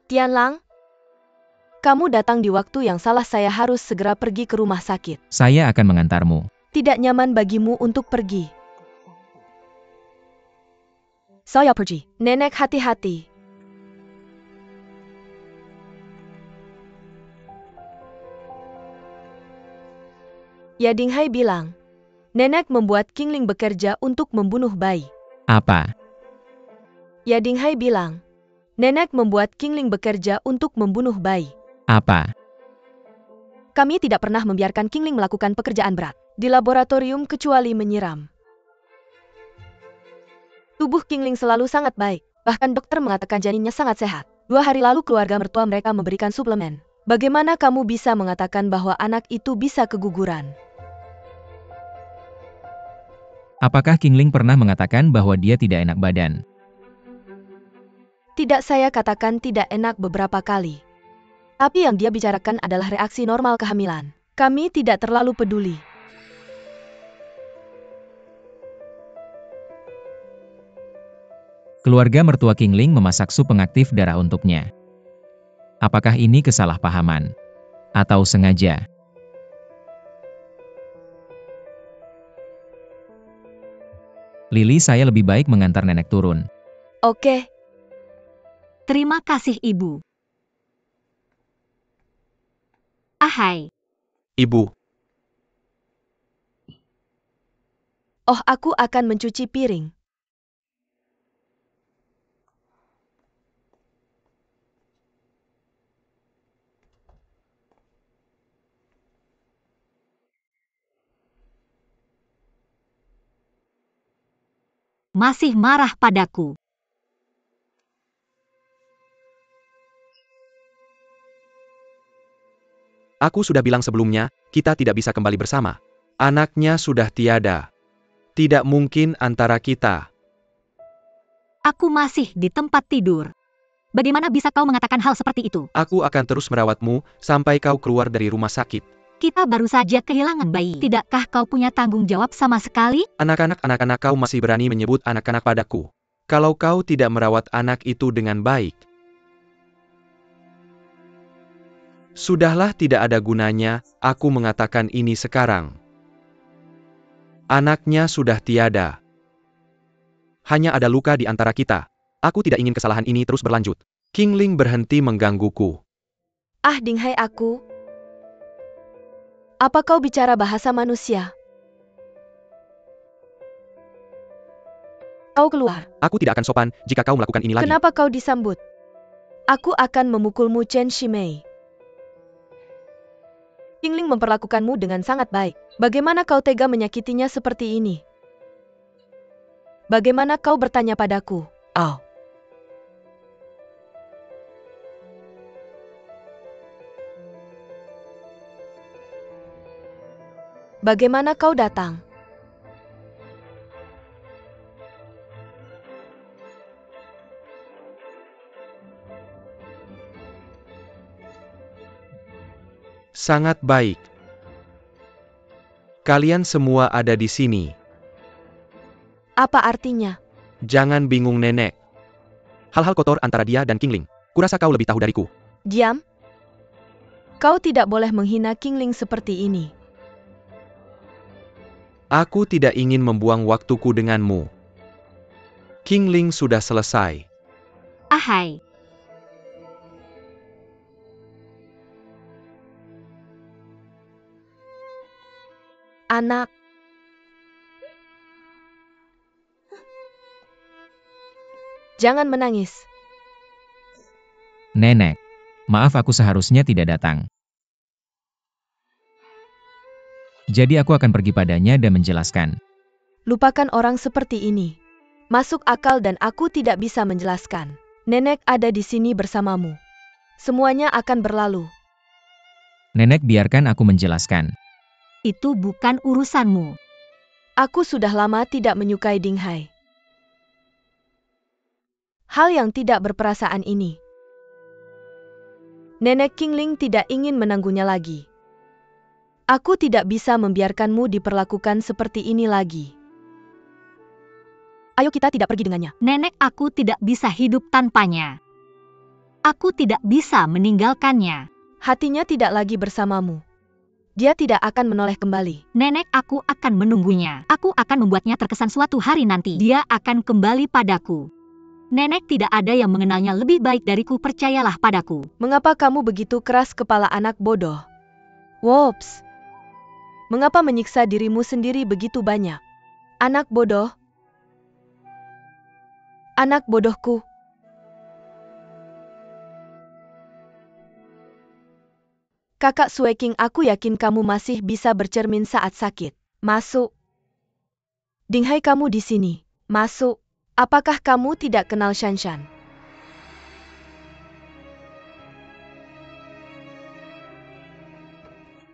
Tianlang, kamu datang di waktu yang salah. Saya harus segera pergi ke rumah sakit. Saya akan mengantarmu. Tidak nyaman bagimu untuk pergi. Saya pergi. Nenek, hati-hati. Ya, Dinghai bilang. Nenek membuat Qingling bekerja untuk membunuh bayi. Apa? Ya, Dinghai bilang. Nenek membuat Qingling bekerja untuk membunuh bayi. Apa? Kami tidak pernah membiarkan Qingling melakukan pekerjaan berat di laboratorium kecuali menyiram. Tubuh Qingling selalu sangat baik. Bahkan dokter mengatakan janinnya sangat sehat. 2 hari lalu keluarga mertua mereka memberikan suplemen. Bagaimana kamu bisa mengatakan bahwa anak itu bisa keguguran? Apakah Qingling pernah mengatakan bahwa dia tidak enak badan? Tidak, saya katakan tidak enak beberapa kali. Tapi yang dia bicarakan adalah reaksi normal kehamilan. Kami tidak terlalu peduli. Keluarga mertua Qingling memasak sup pengaktif darah untuknya. Apakah ini kesalahpahaman? Atau sengaja? Lily, saya lebih baik mengantar nenek turun. Oke. Terima kasih, Ibu. Ahai. Ibu. Oh, aku akan mencuci piring. Masih marah padaku. Aku sudah bilang sebelumnya, kita tidak bisa kembali bersama. Anaknya sudah tiada. Tidak mungkin antara kita. Aku masih di tempat tidur. Bagaimana bisa kau mengatakan hal seperti itu? Aku akan terus merawatmu, sampai kau keluar dari rumah sakit. Kita baru saja kehilangan bayi. Tidakkah kau punya tanggung jawab sama sekali? Anak-anak kau masih berani menyebut anak-anak padaku. Kalau kau tidak merawat anak itu dengan baik. Sudahlah, tidak ada gunanya, aku mengatakan ini sekarang. Anaknya sudah tiada. Hanya ada luka di antara kita. Aku tidak ingin kesalahan ini terus berlanjut. Qingling berhenti menggangguku. Ah, Dinghai aku. Apa kau bicara bahasa manusia? Kau keluar. Aku tidak akan sopan jika kau melakukan ini lagi. Kenapa kau disambut? Aku akan memukulmu, Chen Shimei. Qingling memperlakukanmu dengan sangat baik. Bagaimana kau tega menyakitinya seperti ini? Bagaimana kau bertanya padaku? Oh. Bagaimana kau datang? Sangat baik. Kalian semua ada di sini. Apa artinya? Jangan bingung, nenek. Hal-hal kotor antara dia dan Qingling. Kurasa kau lebih tahu dariku. Diam. Kau tidak boleh menghina Qingling seperti ini. Aku tidak ingin membuang waktuku denganmu. Qingling sudah selesai. Ahai. Anak. Jangan menangis. Nenek, maaf aku seharusnya tidak datang. Jadi aku akan pergi padanya dan menjelaskan. Lupakan orang seperti ini. Masuk akal dan aku tidak bisa menjelaskan. Nenek ada di sini bersamamu. Semuanya akan berlalu. Nenek, biarkan aku menjelaskan. Itu bukan urusanmu. Aku sudah lama tidak menyukai Dinghai. Hal yang tidak berperasaan ini. Nenek Qingling tidak ingin menanggungnya lagi. Aku tidak bisa membiarkanmu diperlakukan seperti ini lagi. Ayo kita tidak pergi dengannya. Nenek, aku tidak bisa hidup tanpanya. Aku tidak bisa meninggalkannya. Hatinya tidak lagi bersamamu. Dia tidak akan menoleh kembali. Nenek, aku akan menunggunya. Aku akan membuatnya terkesan suatu hari nanti. Dia akan kembali padaku. Nenek, tidak ada yang mengenalnya lebih baik dariku, percayalah padaku. Mengapa kamu begitu keras kepala, anak bodoh? Wops. Mengapa menyiksa dirimu sendiri begitu banyak? Anak bodoh. Anak bodohku. Kakak Sueking, aku yakin kamu masih bisa bercermin saat sakit. Masuk. Dinghai, kamu di sini. Masuk. Apakah kamu tidak kenal Shanshan?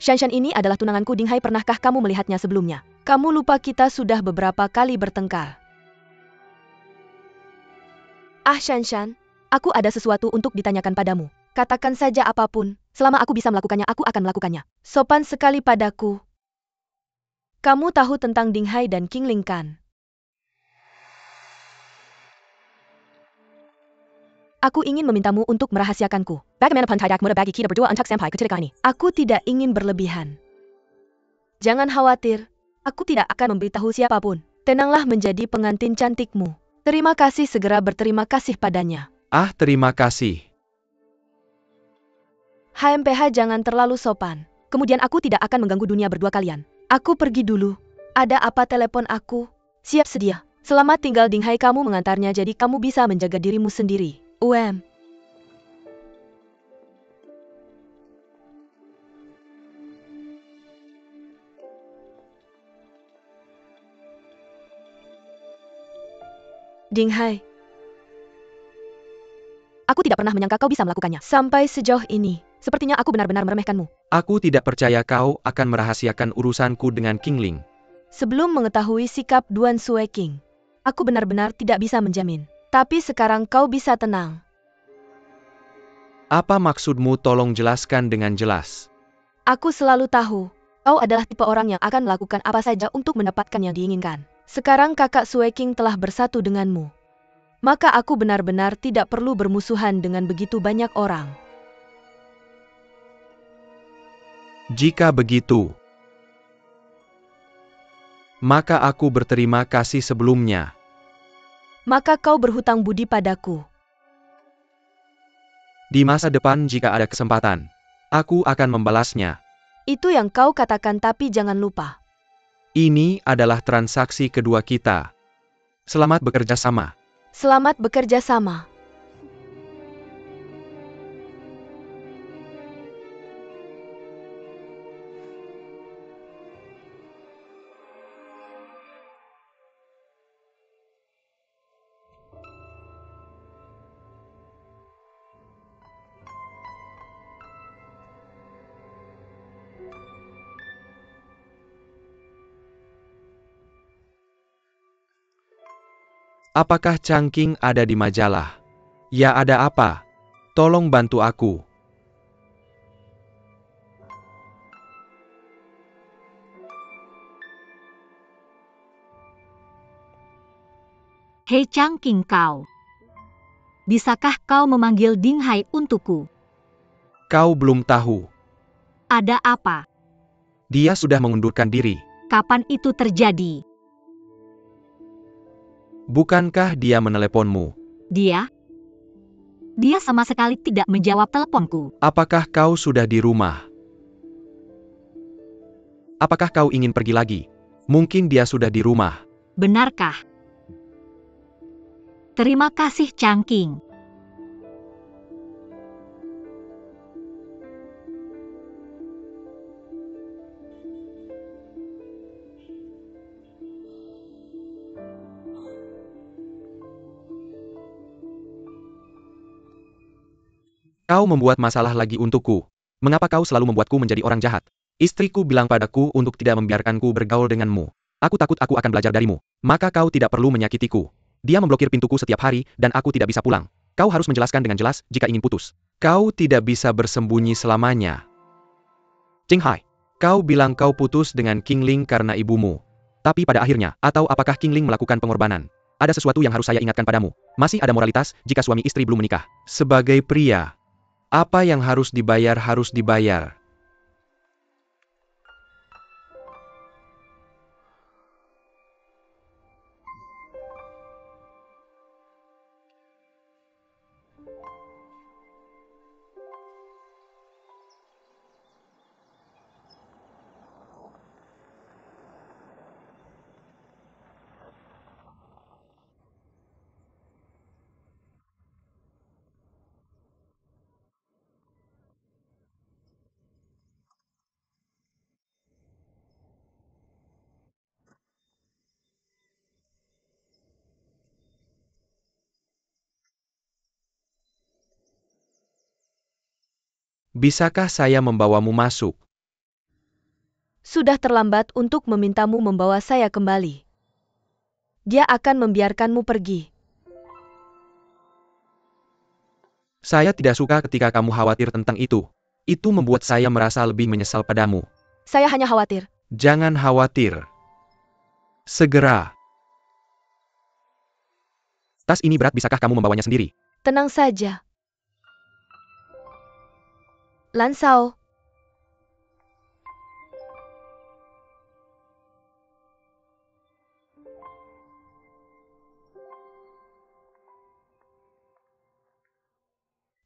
Shanshan ini adalah tunanganku, Dinghai. Pernahkah kamu melihatnya sebelumnya? Kamu lupa kita sudah beberapa kali bertengkar. Ah, Shanshan, aku ada sesuatu untuk ditanyakan padamu. Katakan saja apapun. Selama aku bisa melakukannya, aku akan melakukannya. Sopan sekali padaku. Kamu tahu tentang Dinghai dan Qingling kan? Aku ingin memintamu untuk merahasiakanku. Bagaimana tidak mudah bagi kita berdua untuk sampai ketika ini? Aku tidak ingin berlebihan. Jangan khawatir. Aku tidak akan memberitahu siapapun. Tenanglah menjadi pengantin cantikmu. Terima kasih, segera berterima kasih padanya. Ah, terima kasih. HMPH, jangan terlalu sopan. Kemudian aku tidak akan mengganggu dunia berdua kalian. Aku pergi dulu. Ada apa telepon aku? Siap sedia. Selamat tinggal Dinghai, kamu mengantarnya jadi kamu bisa menjaga dirimu sendiri. Dinghai. Aku tidak pernah menyangka kau bisa melakukannya. Sampai sejauh ini, sepertinya aku benar-benar meremehkanmu. Aku tidak percaya kau akan merahasiakan urusanku dengan Qingling. Sebelum mengetahui sikap Duan Sueking, aku benar-benar tidak bisa menjamin. Tapi sekarang kau bisa tenang. Apa maksudmu, tolong jelaskan dengan jelas. Aku selalu tahu, kau adalah tipe orang yang akan melakukan apa saja untuk mendapatkan yang diinginkan. Sekarang kakak Sueking telah bersatu denganmu. Maka aku benar-benar tidak perlu bermusuhan dengan begitu banyak orang. Jika begitu, maka aku berterima kasih sebelumnya. Maka kau berhutang budi padaku. Di masa depan jika ada kesempatan, aku akan membalasnya. Itu yang kau katakan, tapi jangan lupa. Ini adalah transaksi kedua kita. Selamat bekerja sama. Selamat bekerja sama. Apakah Changqing ada di majalah? Ya, ada apa? Tolong bantu aku. Hei Changqing kau. Bisakah kau memanggil Dinghai untukku? Kau belum tahu. Ada apa? Dia sudah mengundurkan diri. Kapan itu terjadi? Bukankah dia meneleponmu? Dia? Dia sama sekali tidak menjawab teleponku. Apakah kau sudah di rumah? Apakah kau ingin pergi lagi? Mungkin dia sudah di rumah. Benarkah? Terima kasih Changqing. Kau membuat masalah lagi untukku. Mengapa kau selalu membuatku menjadi orang jahat? Istriku bilang padaku untuk tidak membiarkanku bergaul denganmu. Aku takut aku akan belajar darimu. Maka kau tidak perlu menyakitiku. Dia memblokir pintuku setiap hari, dan aku tidak bisa pulang. Kau harus menjelaskan dengan jelas jika ingin putus. Kau tidak bisa bersembunyi selamanya. Qinghai, kau bilang kau putus dengan Qingling karena ibumu. Tapi pada akhirnya, atau apakah Qingling melakukan pengorbanan? Ada sesuatu yang harus saya ingatkan padamu. Masih ada moralitas jika suami istri belum menikah. Sebagai pria, apa yang harus dibayar harus dibayar. Bisakah saya membawamu masuk? Sudah terlambat untuk memintamu membawa saya kembali. Dia akan membiarkanmu pergi. Saya tidak suka ketika kamu khawatir tentang itu. Itu membuat saya merasa lebih menyesal padamu. Saya hanya khawatir. Jangan khawatir. Segera. Tas ini berat, bisakah kamu membawanya sendiri? Tenang saja. Lansao.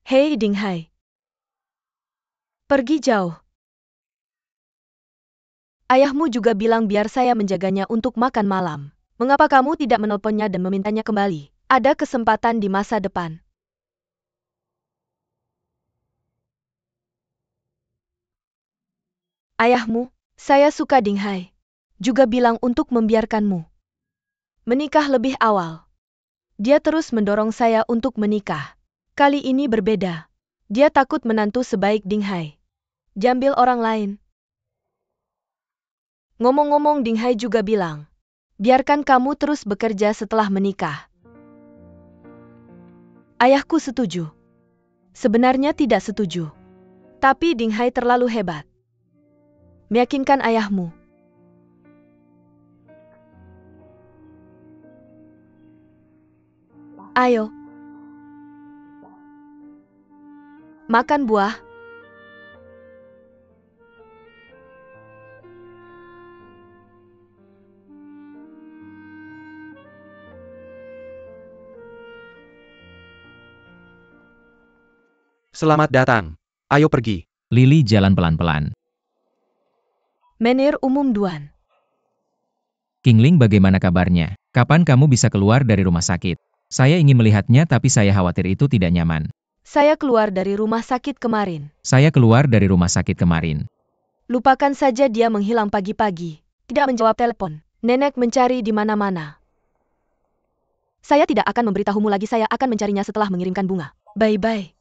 Hei Dinghai. Pergi jauh. Ayahmu juga bilang biar saya menjaganya untuk makan malam. Mengapa kamu tidak menelponnya dan memintanya kembali? Ada kesempatan di masa depan. Ayahmu, saya suka Ding Hai. Juga bilang untuk membiarkanmu menikah lebih awal. Dia terus mendorong saya untuk menikah. Kali ini berbeda. Dia takut menantu sebaik Ding Hai diambil orang lain. Ngomong-ngomong, Ding Hai juga bilang, biarkan kamu terus bekerja setelah menikah. Ayahku setuju. Sebenarnya tidak setuju. Tapi Ding Hai terlalu hebat. Meyakinkan ayahmu. Ayo. Makan buah. Selamat datang. Ayo pergi. Lily jalan pelan-pelan. Menir umum Duan. Qingling, bagaimana kabarnya? Kapan kamu bisa keluar dari rumah sakit? Saya ingin melihatnya tapi saya khawatir itu tidak nyaman. Saya keluar dari rumah sakit kemarin. Saya keluar dari rumah sakit kemarin. Lupakan saja dia menghilang pagi-pagi. Tidak menjawab telepon. Nenek mencari di mana-mana. Saya tidak akan memberitahumu lagi, saya akan mencarinya setelah mengirimkan bunga. Bye-bye.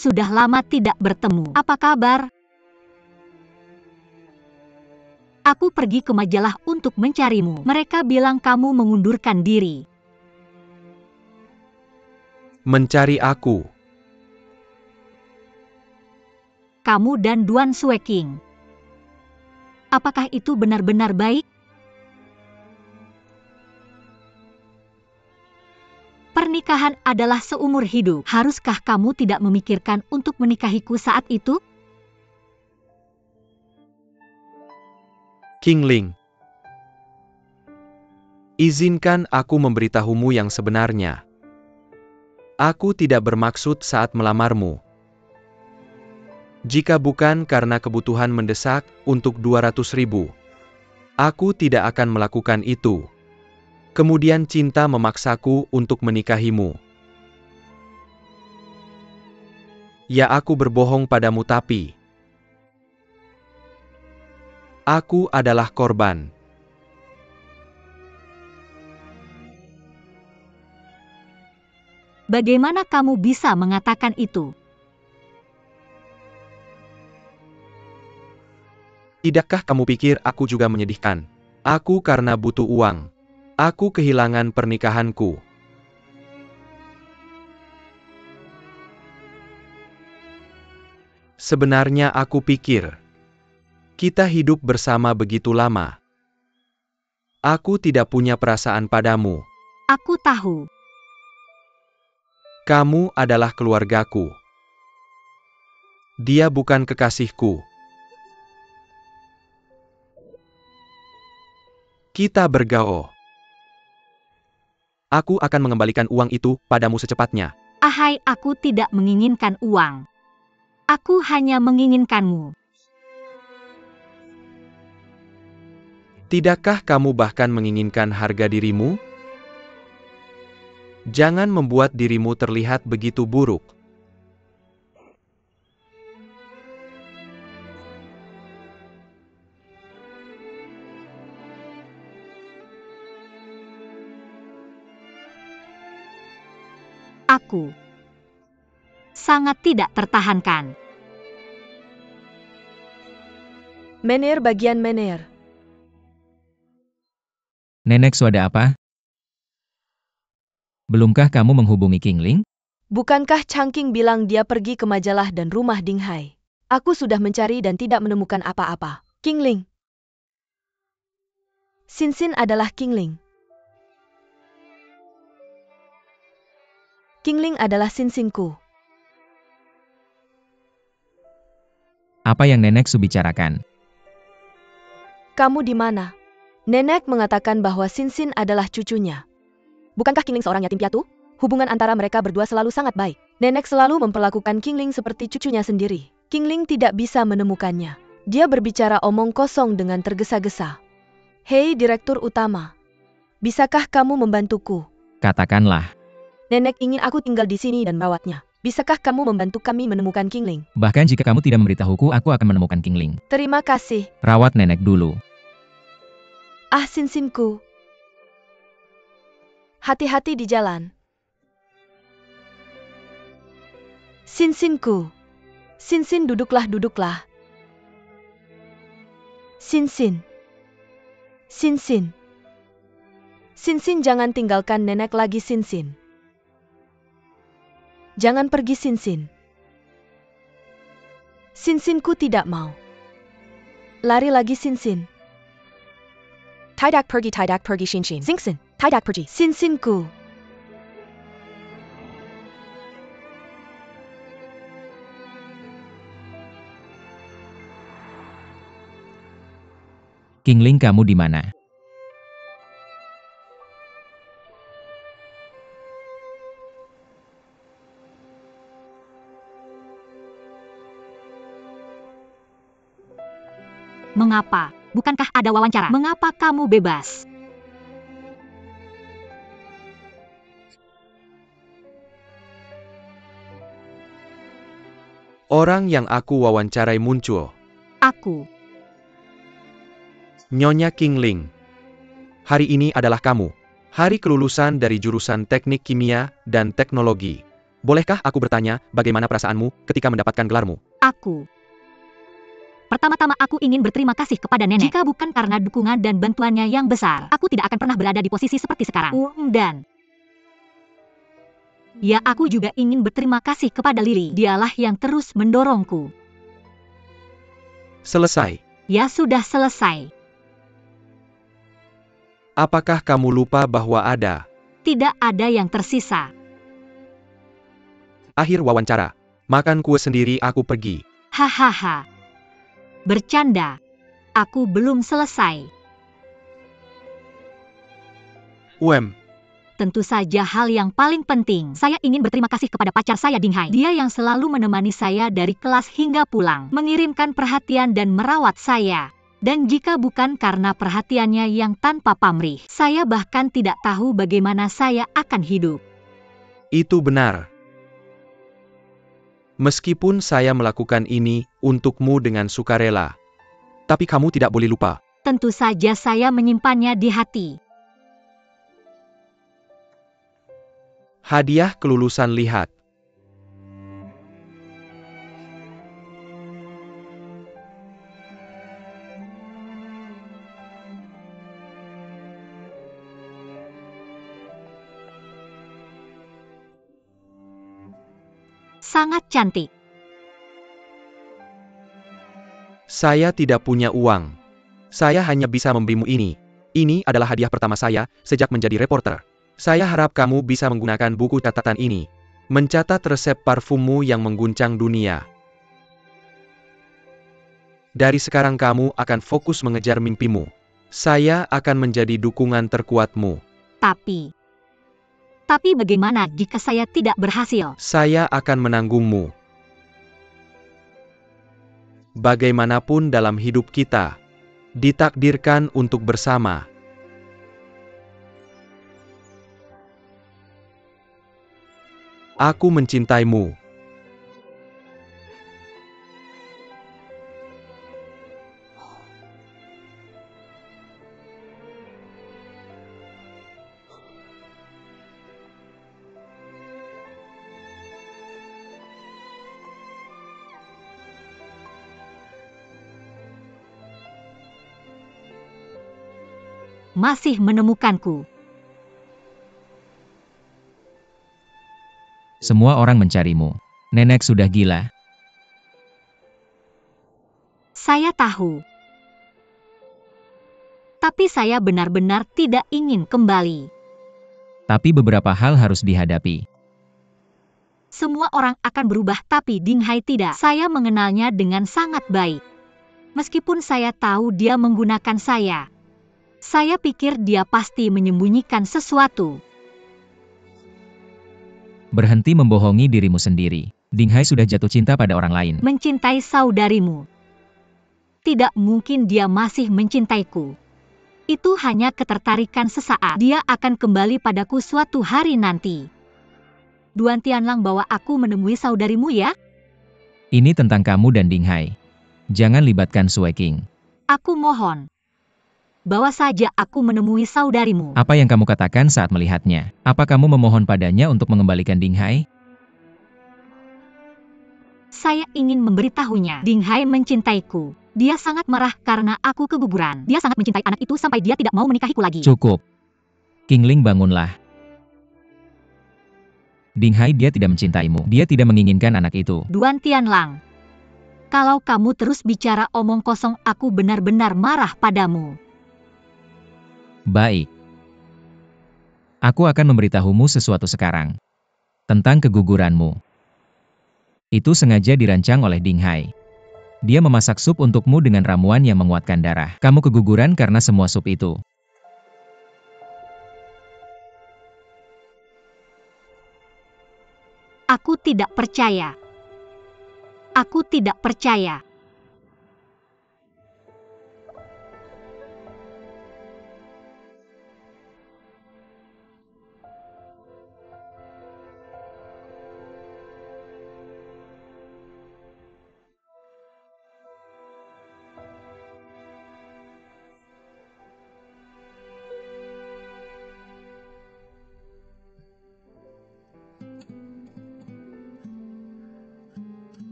Sudah lama tidak bertemu. Apa kabar? Aku pergi ke majalah untuk mencarimu. Mereka bilang kamu mengundurkan diri. Mencari aku. Kamu dan Duan Sueking. Apakah itu benar-benar baik? Pernikahan adalah seumur hidup. Haruskah kamu tidak memikirkan untuk menikahiku saat itu? Qingling. Izinkan aku memberitahumu yang sebenarnya. Aku tidak bermaksud saat melamarmu. Jika bukan karena kebutuhan mendesak untuk 200.000, aku tidak akan melakukan itu. Kemudian cinta memaksaku untuk menikahimu. Ya, aku berbohong padamu, tapi aku adalah korban. Bagaimana kamu bisa mengatakan itu? Tidakkah kamu pikir aku juga menyedihkan? Aku karena butuh uang. Aku kehilangan pernikahanku. Sebenarnya aku pikir kita hidup bersama begitu lama. Aku tidak punya perasaan padamu. Aku tahu. Kamu adalah keluargaku. Dia bukan kekasihku. Kita bergaul. Aku akan mengembalikan uang itu padamu secepatnya. Ahai, aku tidak menginginkan uang. Aku hanya menginginkanmu. Tidakkah kamu bahkan menginginkan harga dirimu? Jangan membuat dirimu terlihat begitu buruk. Aku sangat tidak tertahankan. Menir bagian Menir. Nenek, suada apa? Belumkah kamu menghubungi Qingling? Bukankah Changqing bilang dia pergi ke majalah dan rumah Ding Hai? Aku sudah mencari dan tidak menemukan apa-apa. Qingling. Sinsin adalah Qingling. Qingling adalah Sinsinku. Apa yang Nenek Su bicarakan? Kamu di mana? Nenek mengatakan bahwa Sinsin adalah cucunya. Bukankah Qingling seorang yatim piatu? Hubungan antara mereka berdua selalu sangat baik. Nenek selalu memperlakukan Qingling seperti cucunya sendiri. Qingling tidak bisa menemukannya. Dia berbicara omong kosong dengan tergesa-gesa. Hei Direktur Utama, bisakah kamu membantuku? Katakanlah. Nenek ingin aku tinggal di sini dan merawatnya. Bisakah kamu membantu kami menemukan Qingling? Bahkan jika kamu tidak memberitahuku, aku akan menemukan Qingling. Terima kasih. Rawat Nenek dulu. Ah Sinsinku. Hati-hati di jalan. Sinsinku. Sinsin duduklah. Sinsin. Sinsin. Sinsin jangan tinggalkan nenek lagi Sinsin. Jangan pergi Sinsin. Sinsinku tidak mau. Lari lagi Sinsin. Tidak pergi Sinsin. Sinsin. Tidak pergi. Sinsinku. Qingling, kamu di mana? Mengapa? Bukankah ada wawancara? Mengapa kamu bebas? Orang yang aku wawancarai muncul. Aku. Nyonya Qingling. Hari ini adalah kamu. Hari kelulusan dari jurusan Teknik Kimia dan Teknologi. Bolehkah aku bertanya, bagaimana perasaanmu ketika mendapatkan gelarmu? Aku. Pertama-tama aku ingin berterima kasih kepada nenek. Jika bukan karena dukungan dan bantuannya yang besar, aku tidak akan pernah berada di posisi seperti sekarang. Dan ya, aku juga ingin berterima kasih kepada Liri. Dialah yang terus mendorongku. Selesai. Ya sudah selesai. Apakah kamu lupa bahwa ada? Tidak ada yang tersisa. Akhir wawancara. Makan kue sendiri, aku pergi. Hahaha. Bercanda. Aku belum selesai. Tentu saja hal yang paling penting. Saya ingin berterima kasih kepada pacar saya Ding Hai. Dia yang selalu menemani saya dari kelas hingga pulang. Mengirimkan perhatian dan merawat saya. Dan jika bukan karena perhatiannya yang tanpa pamrih, saya bahkan tidak tahu bagaimana saya akan hidup. Itu benar. Meskipun saya melakukan ini untukmu dengan sukarela, tapi kamu tidak boleh lupa. Tentu saja saya menyimpannya di hati. Hadiah kelulusan, lihat. Sangat cantik. Saya tidak punya uang. Saya hanya bisa memberimu ini. Ini adalah hadiah pertama saya sejak menjadi reporter. Saya harap kamu bisa menggunakan buku catatan ini. Mencatat resep parfummu yang mengguncang dunia. Dari sekarang kamu akan fokus mengejar mimpimu. Saya akan menjadi dukungan terkuatmu. Tapi bagaimana jika saya tidak berhasil? Saya akan menanggungmu. Bagaimanapun dalam hidup kita, ditakdirkan untuk bersama. Aku mencintaimu. Masih menemukanku. Semua orang mencarimu. Nenek sudah gila. Saya tahu. Tapi saya benar-benar tidak ingin kembali. Tapi beberapa hal harus dihadapi. Semua orang akan berubah tapi Ding Hai tidak. Saya mengenalnya dengan sangat baik. Meskipun saya tahu dia menggunakan saya. Saya pikir dia pasti menyembunyikan sesuatu. Berhenti membohongi dirimu sendiri. Ding Hai sudah jatuh cinta pada orang lain. Mencintai saudarimu. Tidak mungkin dia masih mencintaiku. Itu hanya ketertarikan sesaat. Dia akan kembali padaku suatu hari nanti. Duan Tianlang bawa aku menemui saudarimu ya? Ini tentang kamu dan Ding Hai. Jangan libatkan Sui King. Aku mohon. Bawa saja aku menemui saudarimu. Apa yang kamu katakan saat melihatnya? Apa kamu memohon padanya untuk mengembalikan Ding Hai? Saya ingin memberitahunya. Ding Hai mencintaiku. Dia sangat marah karena aku keguguran. Dia sangat mencintai anak itu sampai dia tidak mau menikahiku lagi. Cukup. Qingling, bangunlah. Ding Hai, dia tidak mencintaimu. Dia tidak menginginkan anak itu. Duan Tianlang. Kalau kamu terus bicara omong kosong, aku benar-benar marah padamu. Baik. Aku akan memberitahumu sesuatu sekarang. Tentang keguguranmu. Itu sengaja dirancang oleh Ding Hai. Dia memasak sup untukmu dengan ramuan yang menguatkan darah. Kamu keguguran karena semua sup itu. Aku tidak percaya. Aku tidak percaya.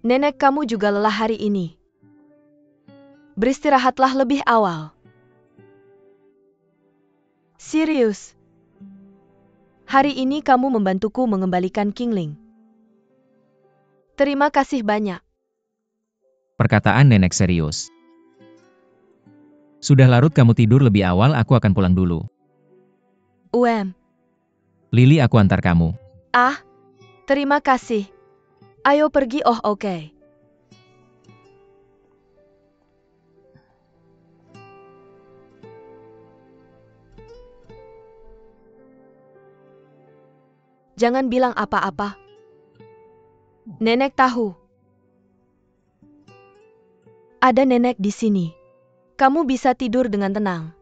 Nenek, kamu juga lelah hari ini. Beristirahatlah lebih awal. Serius. Hari ini kamu membantuku mengembalikan Qingling. Terima kasih banyak. Perkataan nenek serius. Sudah larut kamu tidur lebih awal, aku akan pulang dulu. Lili, aku antar kamu. Terima kasih. Ayo pergi. Oh, oke. Jangan bilang apa-apa. Nenek tahu. Ada nenek di sini. Kamu bisa tidur dengan tenang.